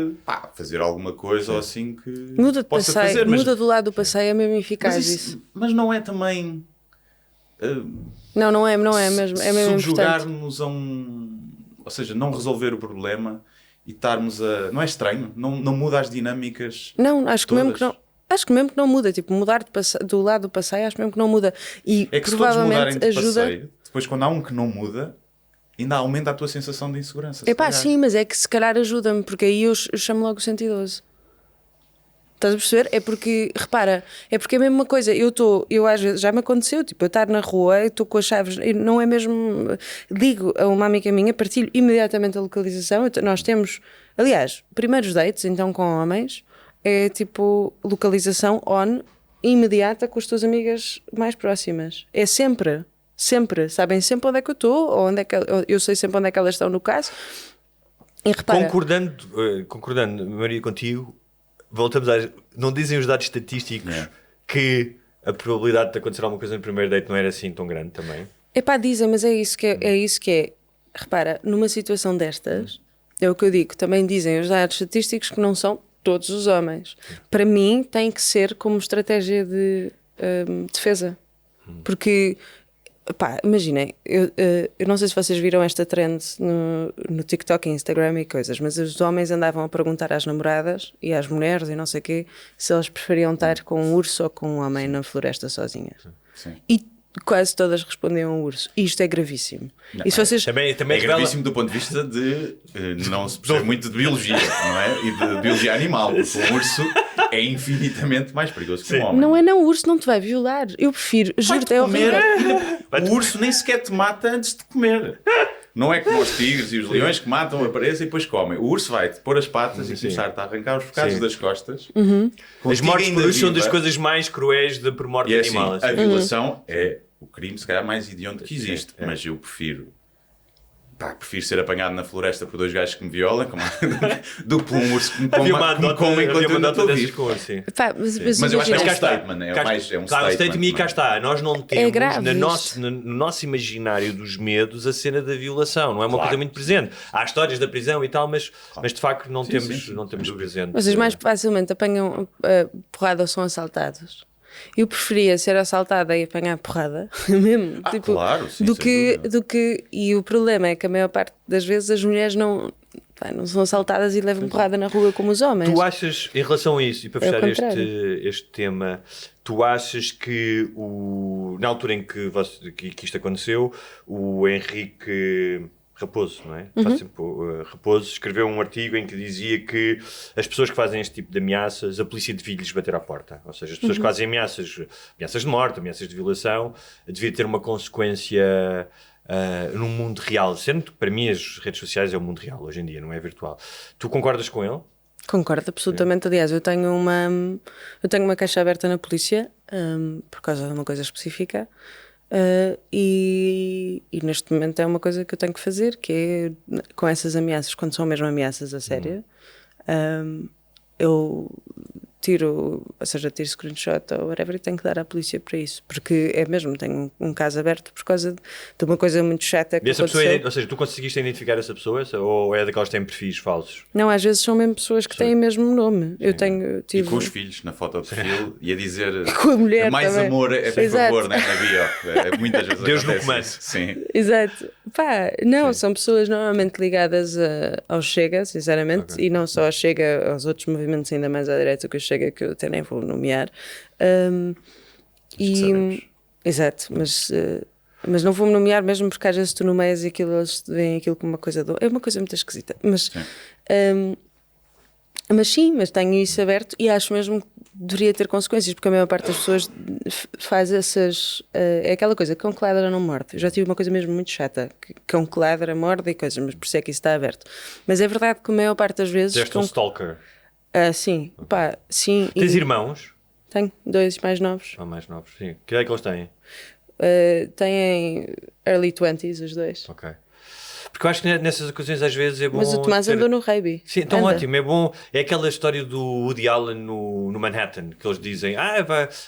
fazer alguma coisa ou assim que muda de possa passeio, fazer. Muda do lado do passeio, é mesmo eficaz isso. Mas não é também... Não é mesmo. É mesmo subjugar-nos a ou seja, não resolver o problema e estarmos a... Não é estranho? Não muda as dinâmicas. Não, acho que todas. mesmo que não. Acho que mesmo que não muda, tipo, mudar do lado do passeio, acho mesmo que não muda. E é que provavelmente se todos mudarem de ajuda. passeio, depois quando há um que não muda, ainda aumenta a tua sensação de insegurança. Epá, sim, mas é que se calhar ajuda-me, porque aí eu chamo logo o 112. Estás a perceber? É porque, repara, é porque é a mesma coisa. Eu às vezes, já me aconteceu, tipo, eu estar na rua, eu estou com as chaves, não é mesmo. Digo a uma amiga minha, partilho imediatamente a localização. Nós temos, aliás, primeiros dates, então com homens, é tipo localização on, imediata com as tuas amigas mais próximas. É sempre, sabem sempre onde é que eu estou, ou onde é que eu sei sempre onde é que elas estão no caso. E repara, concordando, Maria, contigo. Voltamos a... Não dizem os dados estatísticos que a probabilidade de acontecer alguma coisa no primeiro date não era assim tão grande também? Epá, dizem, mas é isso que é. Repara, numa situação destas, é o que eu digo, também dizem os dados estatísticos que não são todos os homens. Para mim tem que ser como estratégia de defesa. Porque, pá, imaginem, eu não sei se vocês viram esta trend no TikTok e Instagram e coisas, mas os homens andavam a perguntar às namoradas e às mulheres e não sei o quê se elas preferiam estar com um urso ou com um homem na floresta sozinhas. Sim. E quase todas respondiam ao urso. E isto é gravíssimo. Não, e se vocês... Também É gravíssimo do ponto de vista de não se perceber muito de biologia, não é? E de biologia animal, porque o urso é infinitamente mais perigoso que um homem. Não, o urso não te vai violar. Eu prefiro, juro-te, é comer. horrível. O urso nem sequer te mata antes de comer. Não é como os tigres e os leões que matam a presa e depois comem. O urso vai-te pôr as patas e começar-te a arrancar os bocados das costas. As mortes por urso são das viva. coisas mais cruéis por morte E animal. assim, a violação é o crime, se calhar, mais hediondo que existe. Mas eu prefiro ser apanhado na floresta por dois gajos que me violam do que por um urso que me come enquanto eu ainda estou vivo. Pá, Mas eu acho que é um imagina, statement. É um Claro, o statement e cá não é? está. Nós não temos grave no nosso imaginário dos medos a cena da violação. Não é uma coisa muito presente. Há histórias da prisão e tal, mas de facto não temos presente. vocês mais facilmente apanham porrada ou são assaltados. Eu preferia ser assaltada e apanhar porrada mesmo, tipo, claro, sim, do sem dúvida. que e o problema é que a maior parte das vezes as mulheres não são assaltadas e levam porrada na rua como os homens. Tu achas, em relação a isso, e para É o fechar contrário. este tema, tu achas que na altura em que isto aconteceu, o Henrique Raposo, não é? Faz sempre, Raposo escreveu um artigo em que dizia que as pessoas que fazem este tipo de ameaças, a polícia devia-lhes bater à porta. Ou seja, as pessoas que fazem ameaças de morte, ameaças de violação, devia ter uma consequência num mundo real. Sendo que, para mim, as redes sociais é o mundo real hoje em dia, não é virtual. Tu concordas com ele? Concordo absolutamente. Aliás, eu tenho uma caixa aberta na polícia por causa de uma coisa específica. E neste momento é uma coisa que eu tenho que fazer, que é com essas ameaças, quando são mesmo ameaças a sério, eu tiro screenshot ou whatever e tenho que dar à polícia para isso, porque é mesmo, tenho um caso aberto por causa de uma coisa muito chata que aconteceu. Ou seja, tu conseguiste identificar essa pessoa ou é daquelas que têm perfis falsos? Não, às vezes são mesmo pessoas que têm o mesmo nome. Eu E com os filhos na foto de perfil e a dizer com a mulher mais também. amor é por Exato. favor, né, na bio. Muitas vezes Deus no acontece comando. isso. Sim. Exato. Pá, não, são pessoas normalmente ligadas ao Chega, sinceramente, e não só ao Chega, aos outros movimentos ainda mais à direita que o Chega, que eu até nem vou nomear. Exato, mas não vou-me nomear mesmo porque às vezes tu nomeias e aquilo, eles veem aquilo como uma coisa é uma coisa muito esquisita. Mas sim, tenho isso aberto e acho mesmo que deveria ter consequências, porque a maior parte das pessoas faz essas. É aquela coisa, cão que ladra não morde. Eu já tive uma coisa mesmo muito chata, que cão que ladra morde e coisas, mas por isso é que isso está aberto. Mas é verdade que a maior parte das vezes. Fizeste um stalker. Sim, pá, sim. Tens irmãos? Tenho 2 mais novos. Mais novos, sim. Que idade é que eles têm? Têm early 20s, os dois. Ok. Porque eu acho que nessas ocasiões às vezes é bom. Mas o Tomás andou no rugby. Sim, tão Anda. ótimo, é bom. É aquela história do Woody Allen no Manhattan, que eles dizem: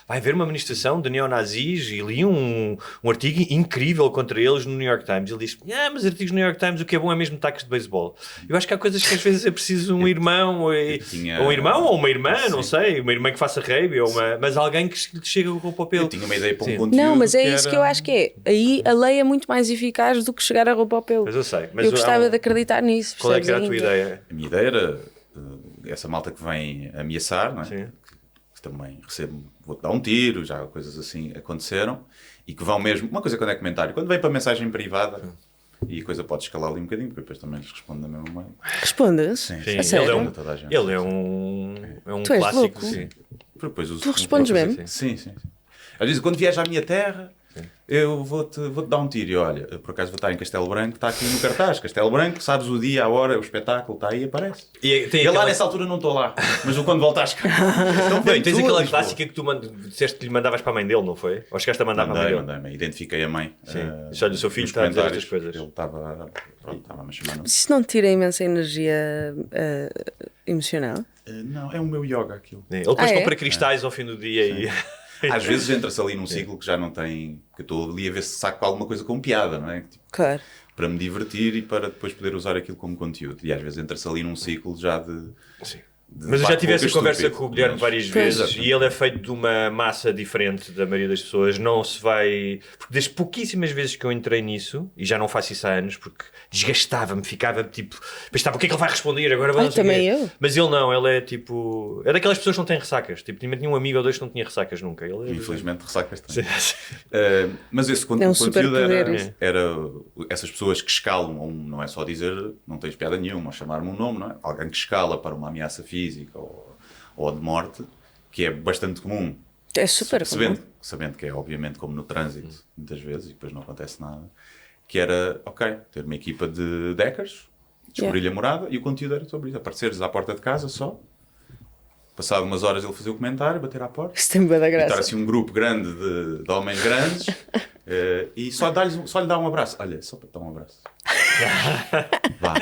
vai haver uma manifestação de neonazis, e li um artigo incrível contra eles no New York Times. Ele diz: mas artigos no New York Times, o que é bom é mesmo taques de beisebol. Eu acho que há coisas que às vezes é preciso um irmão, ou um irmão ou uma irmã, não sei, uma irmã que faça rugby, mas alguém que lhe chega com o papel. Eu tinha uma ideia para um Sim. conteúdo. Não, mas é que isso era... que eu acho que é. Aí a lei é muito mais eficaz do que chegar a roupa ao pelo. Mas eu sei. Mas eu gostava de acreditar nisso. Qual é que era a percebes tua ainda? ideia? A minha ideia era essa malta que vem ameaçar, não é? Sim. Que também recebo, vou-te dar um tiro, já coisas assim aconteceram, e que vão mesmo, uma coisa quando é comentário, quando vem para mensagem privada, e a coisa pode escalar ali um bocadinho, porque depois também lhes respondo da mesma maneira. Respondes? Sim, Sim, A sério? toda a gente. ele é um Tu és clássico. louco? Sim. Depois Tu respondes mesmo? Sim. Às vezes, quando viajas à minha terra, eu vou-te dar um tiro. E olha, por acaso vou estar em Castelo Branco, está aqui no cartaz. Castelo Branco, sabes o dia, a hora, o espetáculo, está aí e aparece. Eu lá nessa altura não estou lá, mas eu quando voltares cá. Então, Não, e tens tu, aquela Lisboa. clássica que tu disseste que lhe mandavas para a mãe dele, não foi? Ou chegaste a mandar para a mãe dele? Mandei, identifiquei a mãe. Sim. Disse, olha, o seu filho nos está a dizer comentários. estas coisas. Ele estava-me a chamar. Isso não tira imensa energia emocional? Não, é o meu yoga aquilo. Ele depois é? compra cristais ao fim do dia e... Às vezes entra-se ali num ciclo que já não tem... Que eu estou ali a ver se saco alguma coisa com piada, não é? Tipo, Claro. para me divertir e para depois poder usar aquilo como conteúdo. E às vezes entra-se ali num ciclo já de... Sim. Mas eu já tive essa conversa com o Guilherme várias vezes e ele é feito de uma massa diferente da maioria das pessoas. Não se vai... Porque das pouquíssimas vezes que eu entrei nisso, e já não faço isso há anos, porque desgastava-me, ficava tipo... Pensava, o que é que ele vai responder agora? Também eu. Mas ele não, ele é tipo... É daquelas pessoas que não têm ressacas. Tipo, tinha um amigo ou dois que não tinha ressacas nunca. Ele é... Infelizmente ressacas também. Sim. Mas esse É um conteúdo superpoder. era essas pessoas que escalam, não é só dizer não tens piada nenhuma, ou chamar-me um nome, não é? Alguém que escala para uma ameaça física ou de morte, que é bastante comum. É super comum. Sabendo que é obviamente como no trânsito, muitas vezes, e depois não acontece nada, que era, ok, ter uma equipa de deckers, descobrir-lhe a morada, e o conteúdo era sobre isso, apareceres à porta de casa só, passado umas horas ele fazer o comentário, bater à porta, Isso tem bué da estar graça. assim um grupo grande de homens grandes, e só lhe dar um abraço. Olha, só para te dar um abraço. Vá,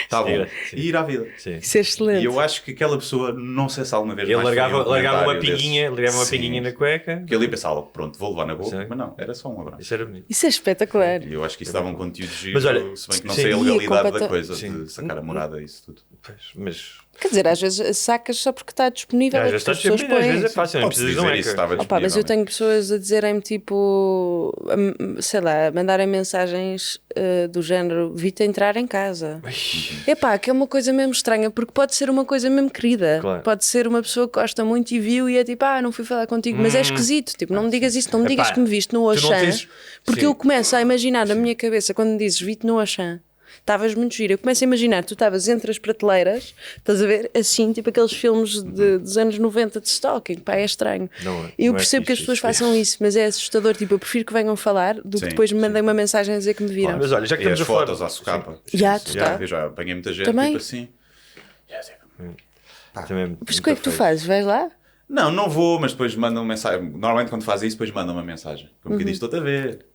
está bom. Sim. E ir à vida. Sim. Isso é excelente. E eu acho que aquela pessoa, não sei se alguma vez Ele mais largava uma desses. pinguinha na cueca. Que ele pensava, pronto, vou levar na boca, Sim. mas não, era só um abraço. Isso era bonito. Isso é espetacular. E eu acho que isso dava um conteúdo giro, Mas olha, se bem que não sim. sei a E é legalidade da completa- coisa, Sim. de sacar a morada e isso tudo. Pois, mas... Quer dizer, às vezes sacas só porque está disponível. Às é vezes porque está as pessoas disponível, às põem. vezes é fácil, não Pode-se precisas de um dizer isso, hacker. estava Opa, mas eu disponível, tenho pessoas a dizerem-me tipo, sei lá, a mandarem mensagens do género, vi-te entrar em casa. Epá, que é uma coisa mesmo estranha, porque pode ser uma coisa mesmo querida. Claro. Pode ser uma pessoa que gosta muito e viu e é tipo, não fui falar contigo, mas é esquisito. Tipo, não me digas isso, não me digas Epá, que me viste no tu não Auchan, tens- porque Sim. eu começo a imaginar na minha cabeça, quando me dizes vi-te no Auchan. Estavas muito giro. Eu começo a imaginar, tu estavas entre as prateleiras, estás a ver, assim, tipo aqueles filmes dos anos 90 de stalking, pá, é estranho. Não é- Eu não é percebo que as fixe pessoas isso. façam isso, mas é assustador. Tipo, eu prefiro que venham falar do que Sim, depois me sim. mandem uma mensagem a dizer que me viram. Mas olha, já que E as estamos a falar... fotos à socapa. Já, Sim, total. eu já apanhei muita gente, Também. tipo assim. Também, Mas o que é que tu fazes? Vais lá? Não vou, mas depois mandam mensagem. Normalmente quando fazem isso, depois mandam uma mensagem. Como que diz, estou-te a ver.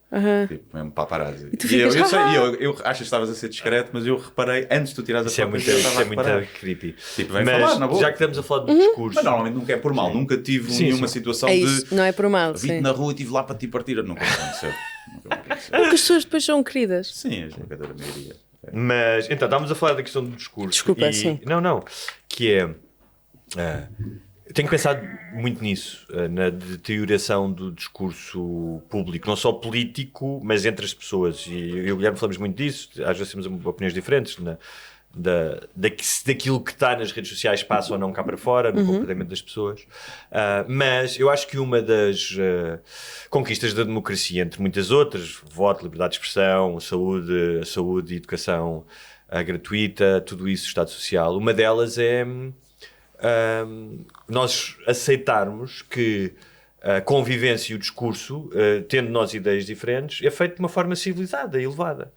Tipo, mesmo paparazzi. tu E eu, ficas, sei, "Ah!" eu acho que estavas a ser discreto, mas eu reparei, antes de tu tirares a Isso é foto, muito, eu isso estava é a muito reparar. creepy. Tipo, vem Mas falar, na boa. já que estamos a falar Uhum. de discurso... Mas normalmente nunca é por mal. Nunca tive Sim, nenhuma sim. situação É de isso, não é por mal. vi-te Sim. na rua e estive lá para te partir. Nunca me aconteceu. Nunca me aconteceu. Porque as pessoas depois são queridas. Sim, a esmagadora maioria. Mas, então, estávamos a falar da questão do discurso. Desculpa, e... sim. Não. Que é... eu tenho pensado muito nisso, na deterioração do discurso público, não só político, mas entre as pessoas. E eu e o Guilherme falamos muito disso, às vezes temos opiniões diferentes, daquilo que está nas redes sociais passa ou não cá para fora, no comportamento das pessoas. Mas eu acho que uma das conquistas da democracia, entre muitas outras, voto, liberdade de expressão, saúde e educação gratuita, tudo isso, Estado Social, uma delas é nós aceitarmos que a convivência e o discurso, tendo nós ideias diferentes, é feito de uma forma civilizada e elevada.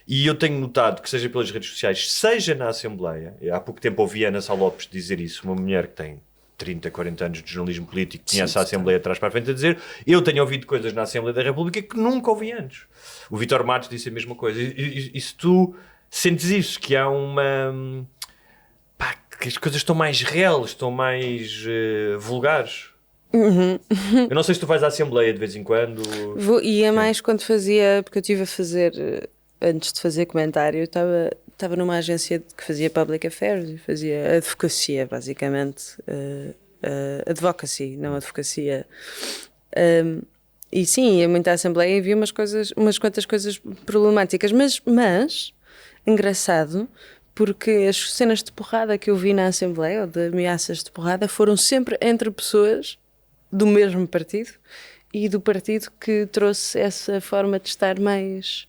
E eu tenho notado que, seja pelas redes sociais, seja na Assembleia, há pouco tempo ouvi a Ana Sá Lopes dizer isso, uma mulher que tem 30, 40 anos de jornalismo político, conhece a Assembleia atrás para a frente, a dizer: eu tenho ouvido coisas na Assembleia da República que nunca ouvi antes. O Vítor Matos disse a mesma coisa. E se tu sentes isso, que há uma... que as coisas estão mais reais, estão mais vulgares. Eu não sei se tu vais à Assembleia de vez em quando. E é mais quando fazia, porque eu estive a fazer, antes de fazer comentário, eu estava numa agência que fazia public affairs e fazia advocacia, basicamente. Advocacy, não advocacia. E sim, ia muito à Assembleia e vi umas quantas coisas problemáticas, mas engraçado, porque as cenas de porrada que eu vi na Assembleia, ou de ameaças de porrada, foram sempre entre pessoas do mesmo partido e do partido que trouxe essa forma de estar mais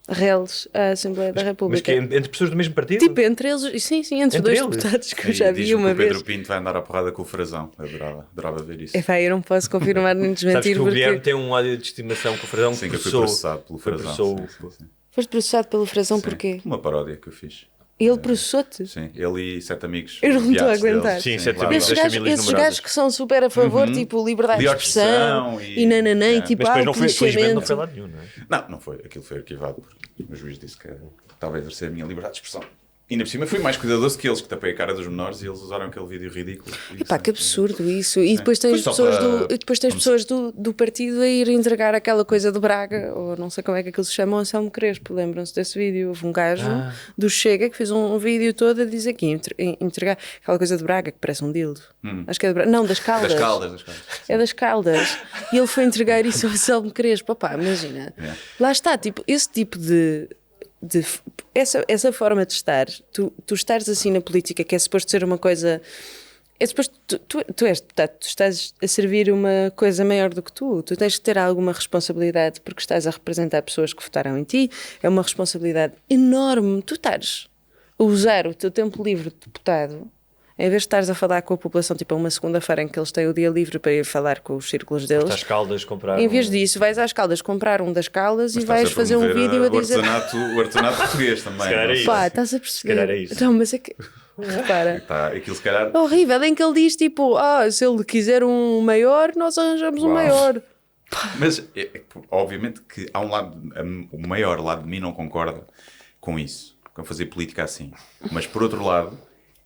reles à Assembleia da Mas República. que entre pessoas do mesmo partido? Tipo, entre eles, sim, entre Entre dois eles? deputados que eu E já vi diz-me uma que o Pedro vez. Pinto vai andar à porrada com o Frazão. Eu adorava ver isso. Epá, eu não posso confirmar nem Sabes desmentir que o Guilherme porque tem um ódio de estimação com o Frazão. Sim, que eu fui processado pelo Frazão. Sim. foste processado pelo Frazão porquê? Uma paródia que eu fiz. Ele processou-te? Sim, ele e 7 amigos. Eu não estou a enviados aguentar. deles. Sim, 7 lá amigos. está. Esses gajos que são super a favor, tipo, liberdade de Liberdade de expressão expressão e nananã, e é. tipo, Mas depois não foi, felizmente não foi policiamento. lá nenhum, não é? Não foi. Aquilo foi arquivado porque o juiz disse que estava a exercer a minha liberdade de expressão. Ainda por cima fui mais cuidadoso que eles, que tapei a cara dos menores e eles usaram aquele vídeo ridículo. Epá, que absurdo isso. E depois tens Foi só pessoas, para- e depois tens pessoas do partido a ir entregar aquela coisa de Braga, ou não sei como é que aquilo se chama, Anselmo Crespo. Lembram-se desse vídeo? Houve um gajo do Chega que fez um vídeo todo a dizer que ia entregar aquela coisa de Braga, que parece um dildo. Acho que é de Braga. Não, das Caldas. Das Caldas. É das Caldas. E ele foi entregar isso ao Anselmo Crespo. Opá, imagina. Lá está, tipo, esse tipo essa forma de estar, tu estares assim na política, que é suposto ser uma coisa, é suposto, tu estás a servir uma coisa maior do que tu tens que ter alguma responsabilidade porque estás a representar pessoas que votaram em ti, é uma responsabilidade enorme, tu estás a usar o teu tempo livre de deputado. Em vez de estares a falar com a população, tipo, a uma segunda-feira em que eles têm o dia livre para ir falar com os círculos deles. Às Caldas comprar. Em vez disso, vais às Caldas comprar um das Caldas Mas e vais fazer um vídeo a dizer. O artesanato português também. Se calhar é isso. Pá, estás a perceber? Se calhar é isso. Não, mas é que. Repara. Tá, aquilo se calhar. Horrível, em que ele diz tipo, se ele quiser um maior, nós arranjamos um maior. Mas, obviamente, que há um lado. O maior lado de mim não concorda com isso, com fazer política assim. Mas, por outro lado.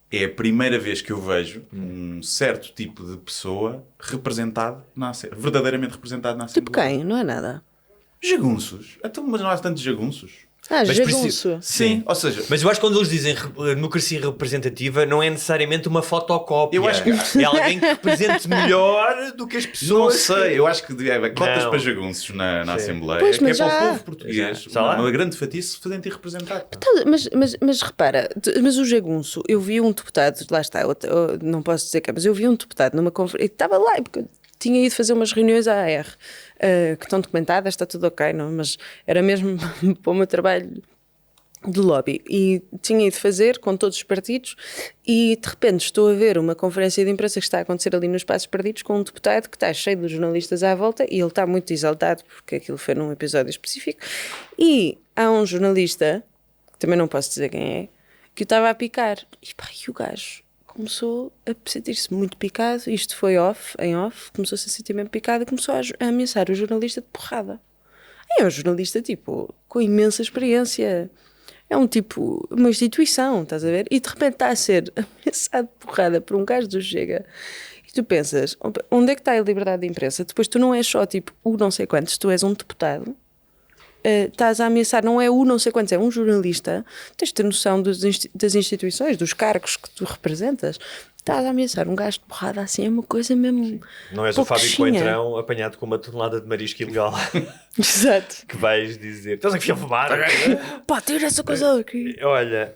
É a primeira vez que eu vejo um certo tipo de pessoa representado verdadeiramente representado na Assembleia. Tipo quem? Não é nada. Jagunços. Então, mas não há tantos jagunços. Jagunço. Sim, ou seja... Mas eu acho que quando eles dizem democracia representativa não é necessariamente uma fotocópia. Eu acho que... É alguém que represente melhor do que as pessoas. Não sei, eu acho que devia haver cotas Não. para jagunços na Assembleia, Pois, que é mas para já- o povo português. Já lá? Uma grande fatia se sentir representado. Mas repara, mas o jagunço, eu vi um deputado, lá está, não posso dizer que é, mas eu vi um deputado numa conferência, estava lá, porque eu tinha ido fazer umas reuniões à AR, que estão documentadas, está tudo ok, não? Mas era mesmo para o meu trabalho de lobby e tinha ido fazer com todos os partidos e de repente estou a ver uma conferência de imprensa que está a acontecer ali nos Passos Perdidos com um deputado que está cheio de jornalistas à volta e ele está muito exaltado porque aquilo foi num episódio específico e há um jornalista, que também não posso dizer quem é, que o estava a picar e pá, e o gajo começou a sentir-se muito picado, isto foi em off, começou-se a sentir mesmo picado e começou a ameaçar o jornalista de porrada. É um jornalista tipo com imensa experiência. É um tipo, uma instituição, estás a ver? E de repente está a ser ameaçado de porrada por um gajo do Chega. E tu pensas, onde é que está a liberdade de imprensa? Depois tu não és só tipo o não sei quantos, tu és um deputado. Estás a ameaçar, não é o não sei quantos, é um jornalista. Tens de ter noção das instituições, dos cargos que tu representas. Estás a ameaçar um gajo de porrada assim, é uma coisa mesmo. Não és o Fábio pouquinha. Coentrão apanhado com uma tonelada de marisco ilegal. Exato. Que vais dizer, estás aqui a fumar. Pá, tira essa coisa aqui. Olha,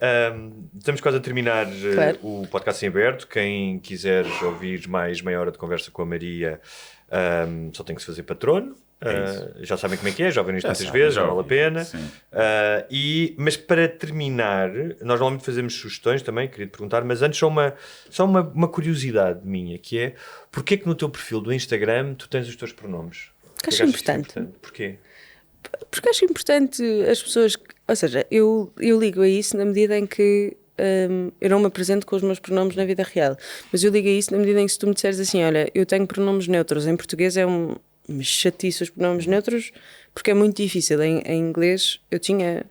estamos quase a terminar Claro. o podcast em aberto. Quem quiser ouvir mais meia hora de conversa com a Maria, só tem que se fazer patrono. Já sabem como é que é, já ouviram isto muitas vezes, já não vale a ouvi, pena. sim. Mas para terminar, nós normalmente fazemos sugestões também, queria te perguntar, mas antes só uma curiosidade minha, que é, porquê que no teu perfil do Instagram tu tens os teus pronomes? Acho Porquê importante. Porquê? Porque acho importante as pessoas, ou seja, eu ligo a isso na medida em que eu não me apresento com os meus pronomes na vida real, mas eu ligo a isso na medida em que se tu me disseres assim, olha, eu tenho pronomes neutros, em português é uma chatice os pronomes neutros, porque é muito difícil. Em inglês eu tinha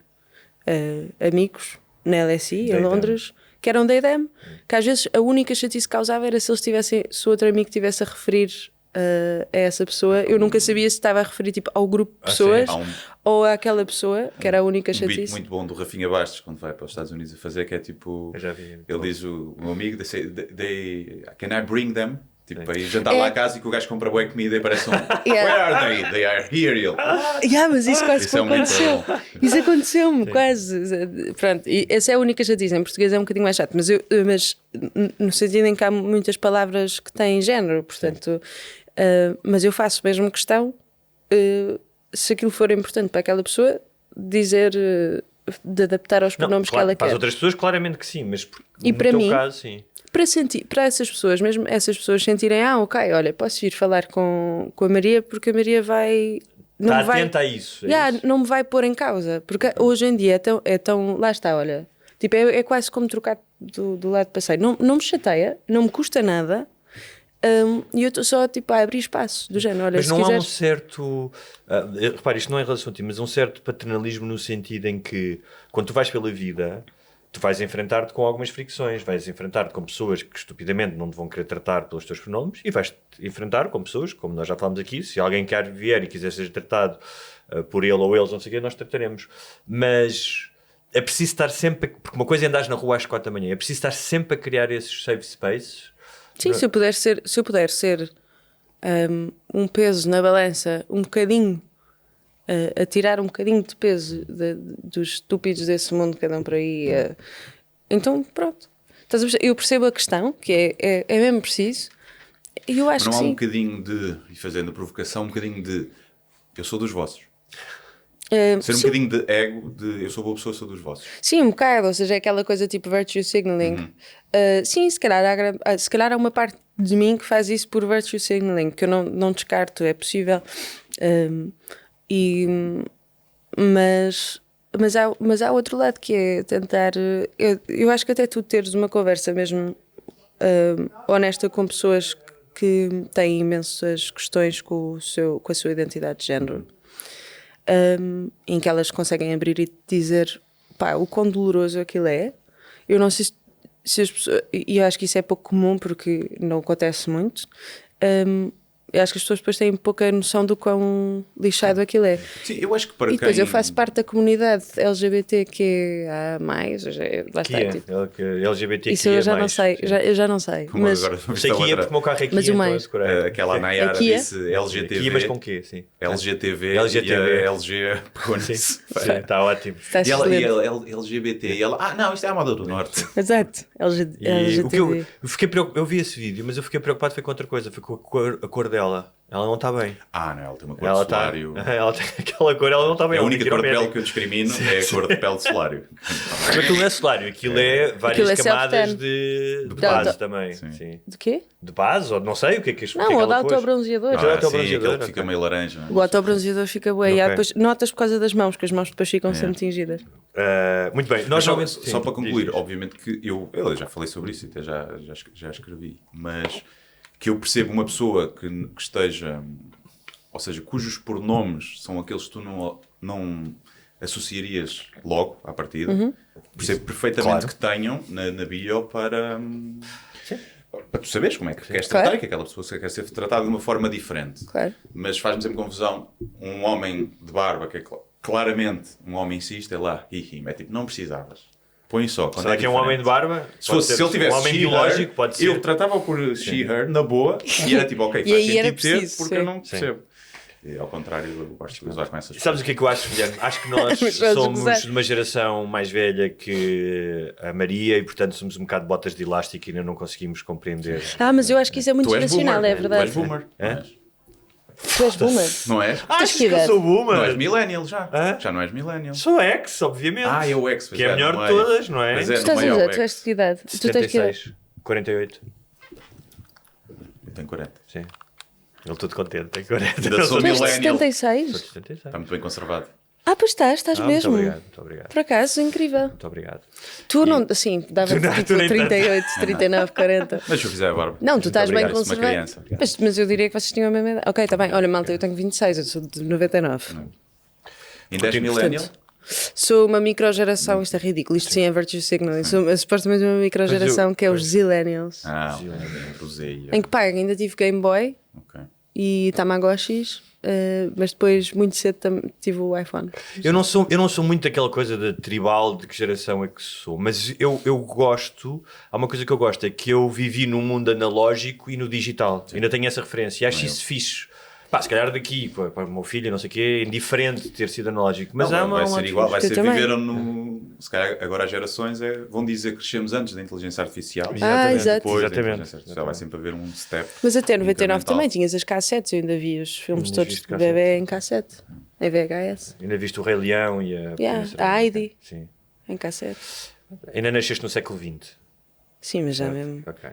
amigos na LSI, em Londres, que eram they them, que às vezes a única chatice que causava era se o outro amigo estivesse a referir a essa pessoa, eu nunca sabia se estava a referir tipo, ao grupo de pessoas Sim, há ou àquela pessoa, que era a única um beat chatice. muito bom do Rafinha Bastos quando vai para os Estados Unidos a fazer, que é tipo, Eu já vi. ele diz o meu amigo, can I bring them? Tipo, para ir jantar lá a casa e que o gajo compra boa comida e parece Where are they? They are here. E ele, Mas isso quase Isso é muito aconteceu. bom. Isso aconteceu-me quase. Pronto, e essa é a única chatice. Em português é um bocadinho mais chato, mas no sentido em que há muitas palavras que têm género, portanto. Mas eu faço mesmo questão, se aquilo for importante para aquela pessoa, dizer de adaptar aos pronomes que ela para as quer. outras pessoas, claramente que sim, mas E no para teu mim, caso, sim. Para essas pessoas, mesmo essas pessoas sentirem, ok, olha, posso ir falar com a Maria porque a Maria vai. Não Está vai, atenta a isso. não me vai pôr em causa, porque hoje em dia é tão lá está, olha, tipo, é quase como trocar do lado de passeio. Não me chateia, não me custa nada. E eu estou só tipo, a abrir espaço do género. Olha, Mas se não há quiseres... um certo. Repare, isto não é em relação a ti, mas um certo paternalismo no sentido em que, quando tu vais pela vida, tu vais enfrentar-te com algumas fricções, vais enfrentar-te com pessoas que estupidamente não te vão querer tratar pelos teus pronomes e vais-te enfrentar com pessoas, como nós já falámos aqui, se alguém quer vier e quiser ser tratado por ele ou eles, não sei o quê, nós trataremos. Mas é preciso estar sempre, porque uma coisa é andares na rua às 4 da manhã, é preciso estar sempre a criar esses safe spaces. Sim, se eu puder ser um peso na balança, um bocadinho, a tirar um bocadinho de peso dos estúpidos desse mundo que andam por aí, então pronto. Eu percebo a questão, que é mesmo preciso, e eu acho Mas não que há sim. um bocadinho de, e fazendo a provocação, um bocadinho de eu sou dos vossos. Ser um Sim. bocadinho de ego, de eu sou boa pessoa, sou dos vossos. Sim, um bocado, ou seja, é aquela coisa tipo virtue signaling. Sim, se calhar há uma parte de mim que faz isso por virtue signaling, que eu não descarto, é possível. Mas há outro lado que é tentar. Eu acho que até tu teres uma conversa mesmo honesta com pessoas que têm imensas questões com a sua identidade de género. Em que elas conseguem abrir e dizer pá, o quão doloroso aquilo é. Eu não sei se as pessoas, e eu acho que isso é pouco comum porque não acontece muito. Eu acho que as pessoas depois têm pouca noção do quão lixado aquilo é. Sim, eu acho que para E depois quem... eu faço parte da comunidade LGBT que há mais, lá Que está, é? tipo, LGBT isso eu já não sei, eu já não sei. Como Mas agora vamos sei que ia outra- porque o meu carro é Kia, Mas o então mais. eu decorei. aquela Nayara Aqui é? disse LGTV. Kia, mas com quê? Sim. LGTV, LGTV. e a LG pegou Sim, nisso. está ótimo. está E ela excelente. LGBT, e ela, não, isto é a moda do Norte. Exato, E o que LGTB. eu fiquei eu vi esse vídeo, mas eu fiquei preocupado foi com outra coisa, foi com a cor dela. Ela não está bem. Não, ela tem uma cor Ela de solário. ela tem aquela cor, ela não está bem. É a ela única tem cor ir de ao pele médico. que eu discrimino é a cor de pele de solário. Mas aquilo não é solário, aquilo é várias Aquilo é camadas self-tan. de Da- base da- também. Sim. Sim. De quê? De base, ou não sei o que é que Não, ou de autobronzeador. Aquilo é Sim, autobronzeador, aquele que fica ok. meio laranja. não é? O autobronzeador fica bué. Ok. Depois notas por causa das mãos, que as mãos depois ficam sempre tingidas. Muito bem, Mas nós só, normalmente. só sim, para concluir, diz. obviamente que eu já falei sobre isso, até já escrevi, mas que eu percebo uma pessoa que esteja, ou seja, cujos pronomes são aqueles que tu não associarias logo à partida, percebo perfeitamente que tenham na bio para tu saberes como é que queres tratar, Claro. e que aquela pessoa quer ser tratada de uma forma diferente. Claro. Mas faz-me sempre confusão um homem de barba que é claramente um homem cis, é lá, é tipo, não precisavas. Põe só. quando Será que é um homem de barba? Se ele tivesse um homem she, biológico, her, pode ser. eu tratava por she, her na boa e era tipo, ok, E faz aí era sentido ter, preciso, porque sim. eu não percebo. E, ao contrário, eu gosto de usar com essas Sabes o que é que eu acho, Guilherme? Acho que nós Mas vais somos gozar. de uma geração mais velha que a Maria e, portanto, somos um bocado de botas de elástico e ainda não conseguimos compreender. Mas eu acho que isso é muito Tu és geracional, boomer, é verdade. Tu és boomer, não Hã? és? Tu és boomer. Não és? Achas que eu idade? sou boomer? Não és millennial já. Hã? Já não és millennial. Sou ex, obviamente. É o ex. Que é a melhor de todas, não é? Mas Tu é, estás no a meio, dizer, é tu és de que idade? Tu tens que idade? 76, 48. Eu tenho 40. Sim. Ele todo contente, tem 40. Ainda Eu sou Tu és de millennial. 76? 76. Está muito bem conservado. Pois estás mesmo. Muito obrigado. Por acaso, incrível. Muito obrigado. Tu não, assim, dava Tu não- tipo tu nem 38, 39, 40. Mas se eu fizer a barba. Não, tu estás bem obrigado, sou uma conservado. criança. Mas eu diria que vocês tinham a mesma idade. Ok, está bem. Olha, malta, eu tenho 26, eu sou de 99. Ainda és millennial? Sou uma microgeração, isto é ridículo, isto sim é virtue signaling. Sou supostamente uma microgeração que é os Zillennials. Usei. Em que ainda tive Game Boy Ok. e Tamagotchis, mas depois, muito cedo, tive o iPhone. Eu não sou muito aquela coisa de tribal, de que geração é que sou, mas eu gosto, há uma coisa que eu gosto, é que eu vivi num mundo analógico e no digital. Ainda tenho essa referência e acho isso fixe. Se calhar daqui, para o meu filho, não sei o quê, é indiferente ter sido analógico. Mas Não, vai ser igual, vai Eu ser também. viveram no... Se calhar agora as gerações vão dizer que crescemos antes da inteligência artificial. Exato. Depois da Exatamente. inteligência artificial vai sempre haver um step. Mas até 99 incremental. também tinhas as cassetes, eu ainda vi os filmes Ainda todos viste de cassete. bebê em cassete, em VHS, Ainda viste o Rei Leão e a... a Heidi Sim. em cassete. Ainda nasceste no século XX. Sim, mas já mesmo. Ok.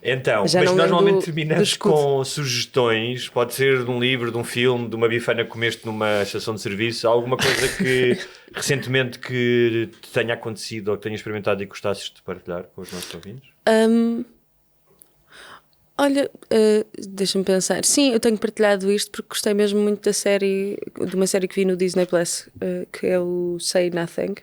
Então, Já mas não nós lembro normalmente do terminamos escudo. com sugestões, pode ser de um livro, de um filme, de uma bifana que comeste numa estação de serviço, alguma coisa que recentemente que te tenha acontecido ou que tenha experimentado e gostasses de partilhar com os nossos ouvintes? Olha, deixa-me pensar. Sim, eu tenho partilhado isto porque gostei mesmo muito da série, de uma série que vi no Disney Plus, que é o Say Nothing.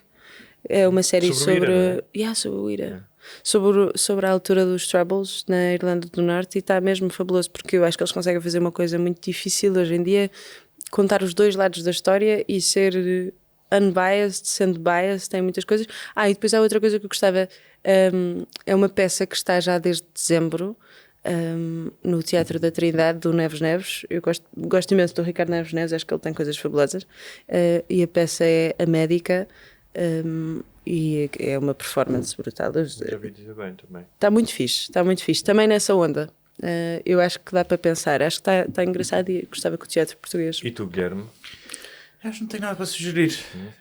É uma série Sobre o sobre, IRA, não é? Yeah, sobre o IRA. Sobre a altura dos Troubles na Irlanda do Norte, e está mesmo fabuloso, porque eu acho que eles conseguem fazer uma coisa muito difícil hoje em dia, contar os dois lados da história e ser unbiased, sendo biased, tem muitas coisas. E depois há outra coisa que eu gostava, é uma peça que está já desde dezembro, no Teatro da Trindade, do Neves Neves. Eu gosto imenso do Ricardo Neves Neves, acho que ele tem coisas fabulosas, e a peça é A Médica, e é uma performance brutal. Já vi dizer bem também. Está muito fixe, também nessa onda. Eu acho que dá para pensar, acho que está engraçado e gostava que o teatro português. E tu, Guilherme? Acho que não tenho nada para sugerir.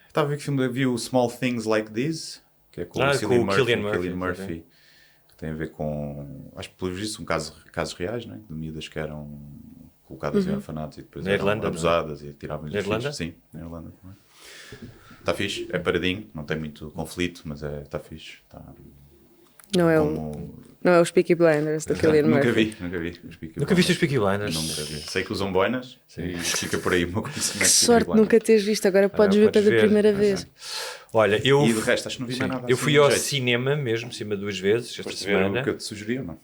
Estava a ver que filme, vi o Small Things Like This, que é com o Cillian Murphy, que tem a ver com, acho que pelo visto são casos reais, né? De miúdas que eram colocadas em orfanatos e depois Na eram Irlanda, abusadas e tiravam-lhes Na os Irlanda? filhos. Sim, na Irlanda também. Está fixe, é paradinho, não tem muito conflito, mas está fixe. Não é o Peaky Blinders do Cillian Murphy. Nunca vi. Nunca viste os Peaky Blinders? Nunca vi. Sei que usam boinas e fica por aí o meu conhecimento. Que sorte nunca teres visto, agora podes ver pela primeira vez. Olha, E do resto acho que não vi mais nada. Eu assim fui de ao jeito. cinema mesmo, cima 2 vezes, esta Foste ver semana. o que eu te sugeri ou não?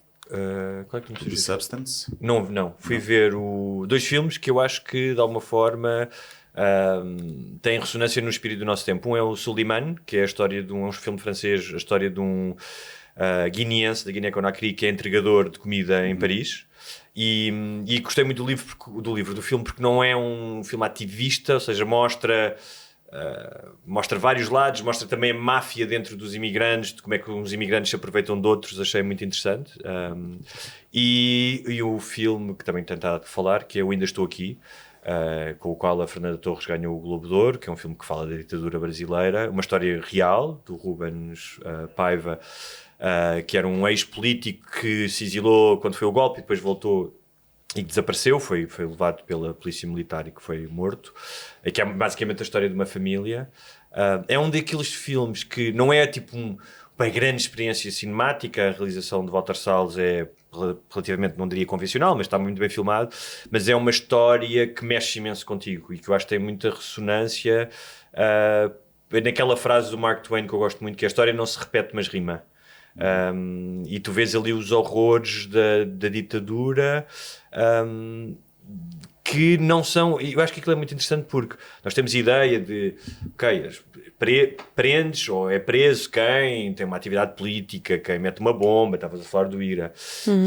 Qual é que tu me The sugeriste? Substance? Não. Fui ver dois filmes que eu acho que, de alguma forma, têm ressonância no espírito do nosso tempo. Um é o Suleiman, que é a história de um filme francês, a história de um guineense, da Guiné-Conakry, que é entregador de comida em Paris. E gostei muito do filme, porque não é um filme ativista, ou seja, mostra vários lados, mostra também a máfia dentro dos imigrantes, de como é que uns imigrantes se aproveitam de outros, achei muito interessante. E o filme que também tentava falar, que é o Ainda Estou Aqui, com o qual a Fernanda Torres ganhou o Globo de Ouro, que é um filme que fala da ditadura brasileira, uma história real, do Rubens Paiva, que era um ex-político que se exilou quando foi o golpe e depois voltou e que desapareceu, foi levado pela polícia militar e que foi morto, que é basicamente a história de uma família. É um daqueles filmes que não é tipo uma grande experiência cinemática, a realização de Walter Salles é relativamente, não diria convencional, mas está muito bem filmado, mas é uma história que mexe imenso contigo e que eu acho que tem muita ressonância naquela frase do Mark Twain que eu gosto muito, que a história não se repete, mas rima. E tu vês ali os horrores da ditadura, que não são... Eu acho que aquilo é muito interessante porque nós temos a ideia de, ok, prendes ou é preso quem tem uma atividade política, quem mete uma bomba, estavas a falar do IRA.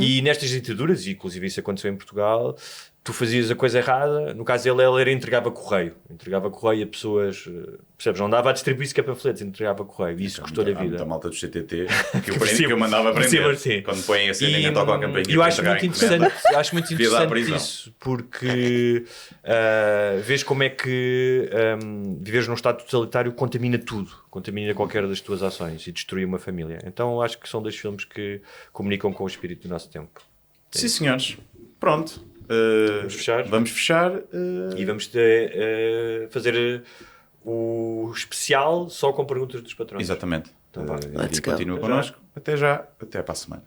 E nestas ditaduras, e inclusive isso aconteceu em Portugal, tu fazias a coisa errada, no caso ele entregava correio a pessoas, percebes, não dava a distribuir sequer panfletos, entregava correio, e isso custou-lhe a vida. A malta do CTT que eu mandava prender, quando põem assim, ninguém toca a campainha. Eu acho muito interessante isso, porque vês como é que viveres num estado totalitário contamina tudo, contamina qualquer das tuas ações e destrói uma família. Então acho que são dois filmes que comunicam com o espírito do nosso tempo. Sim, senhores. Pronto. Vamos fechar. E vamos fazer o especial só com perguntas dos patrões. Exatamente. Então, vá. E continua connosco. Até já. Até para a semana.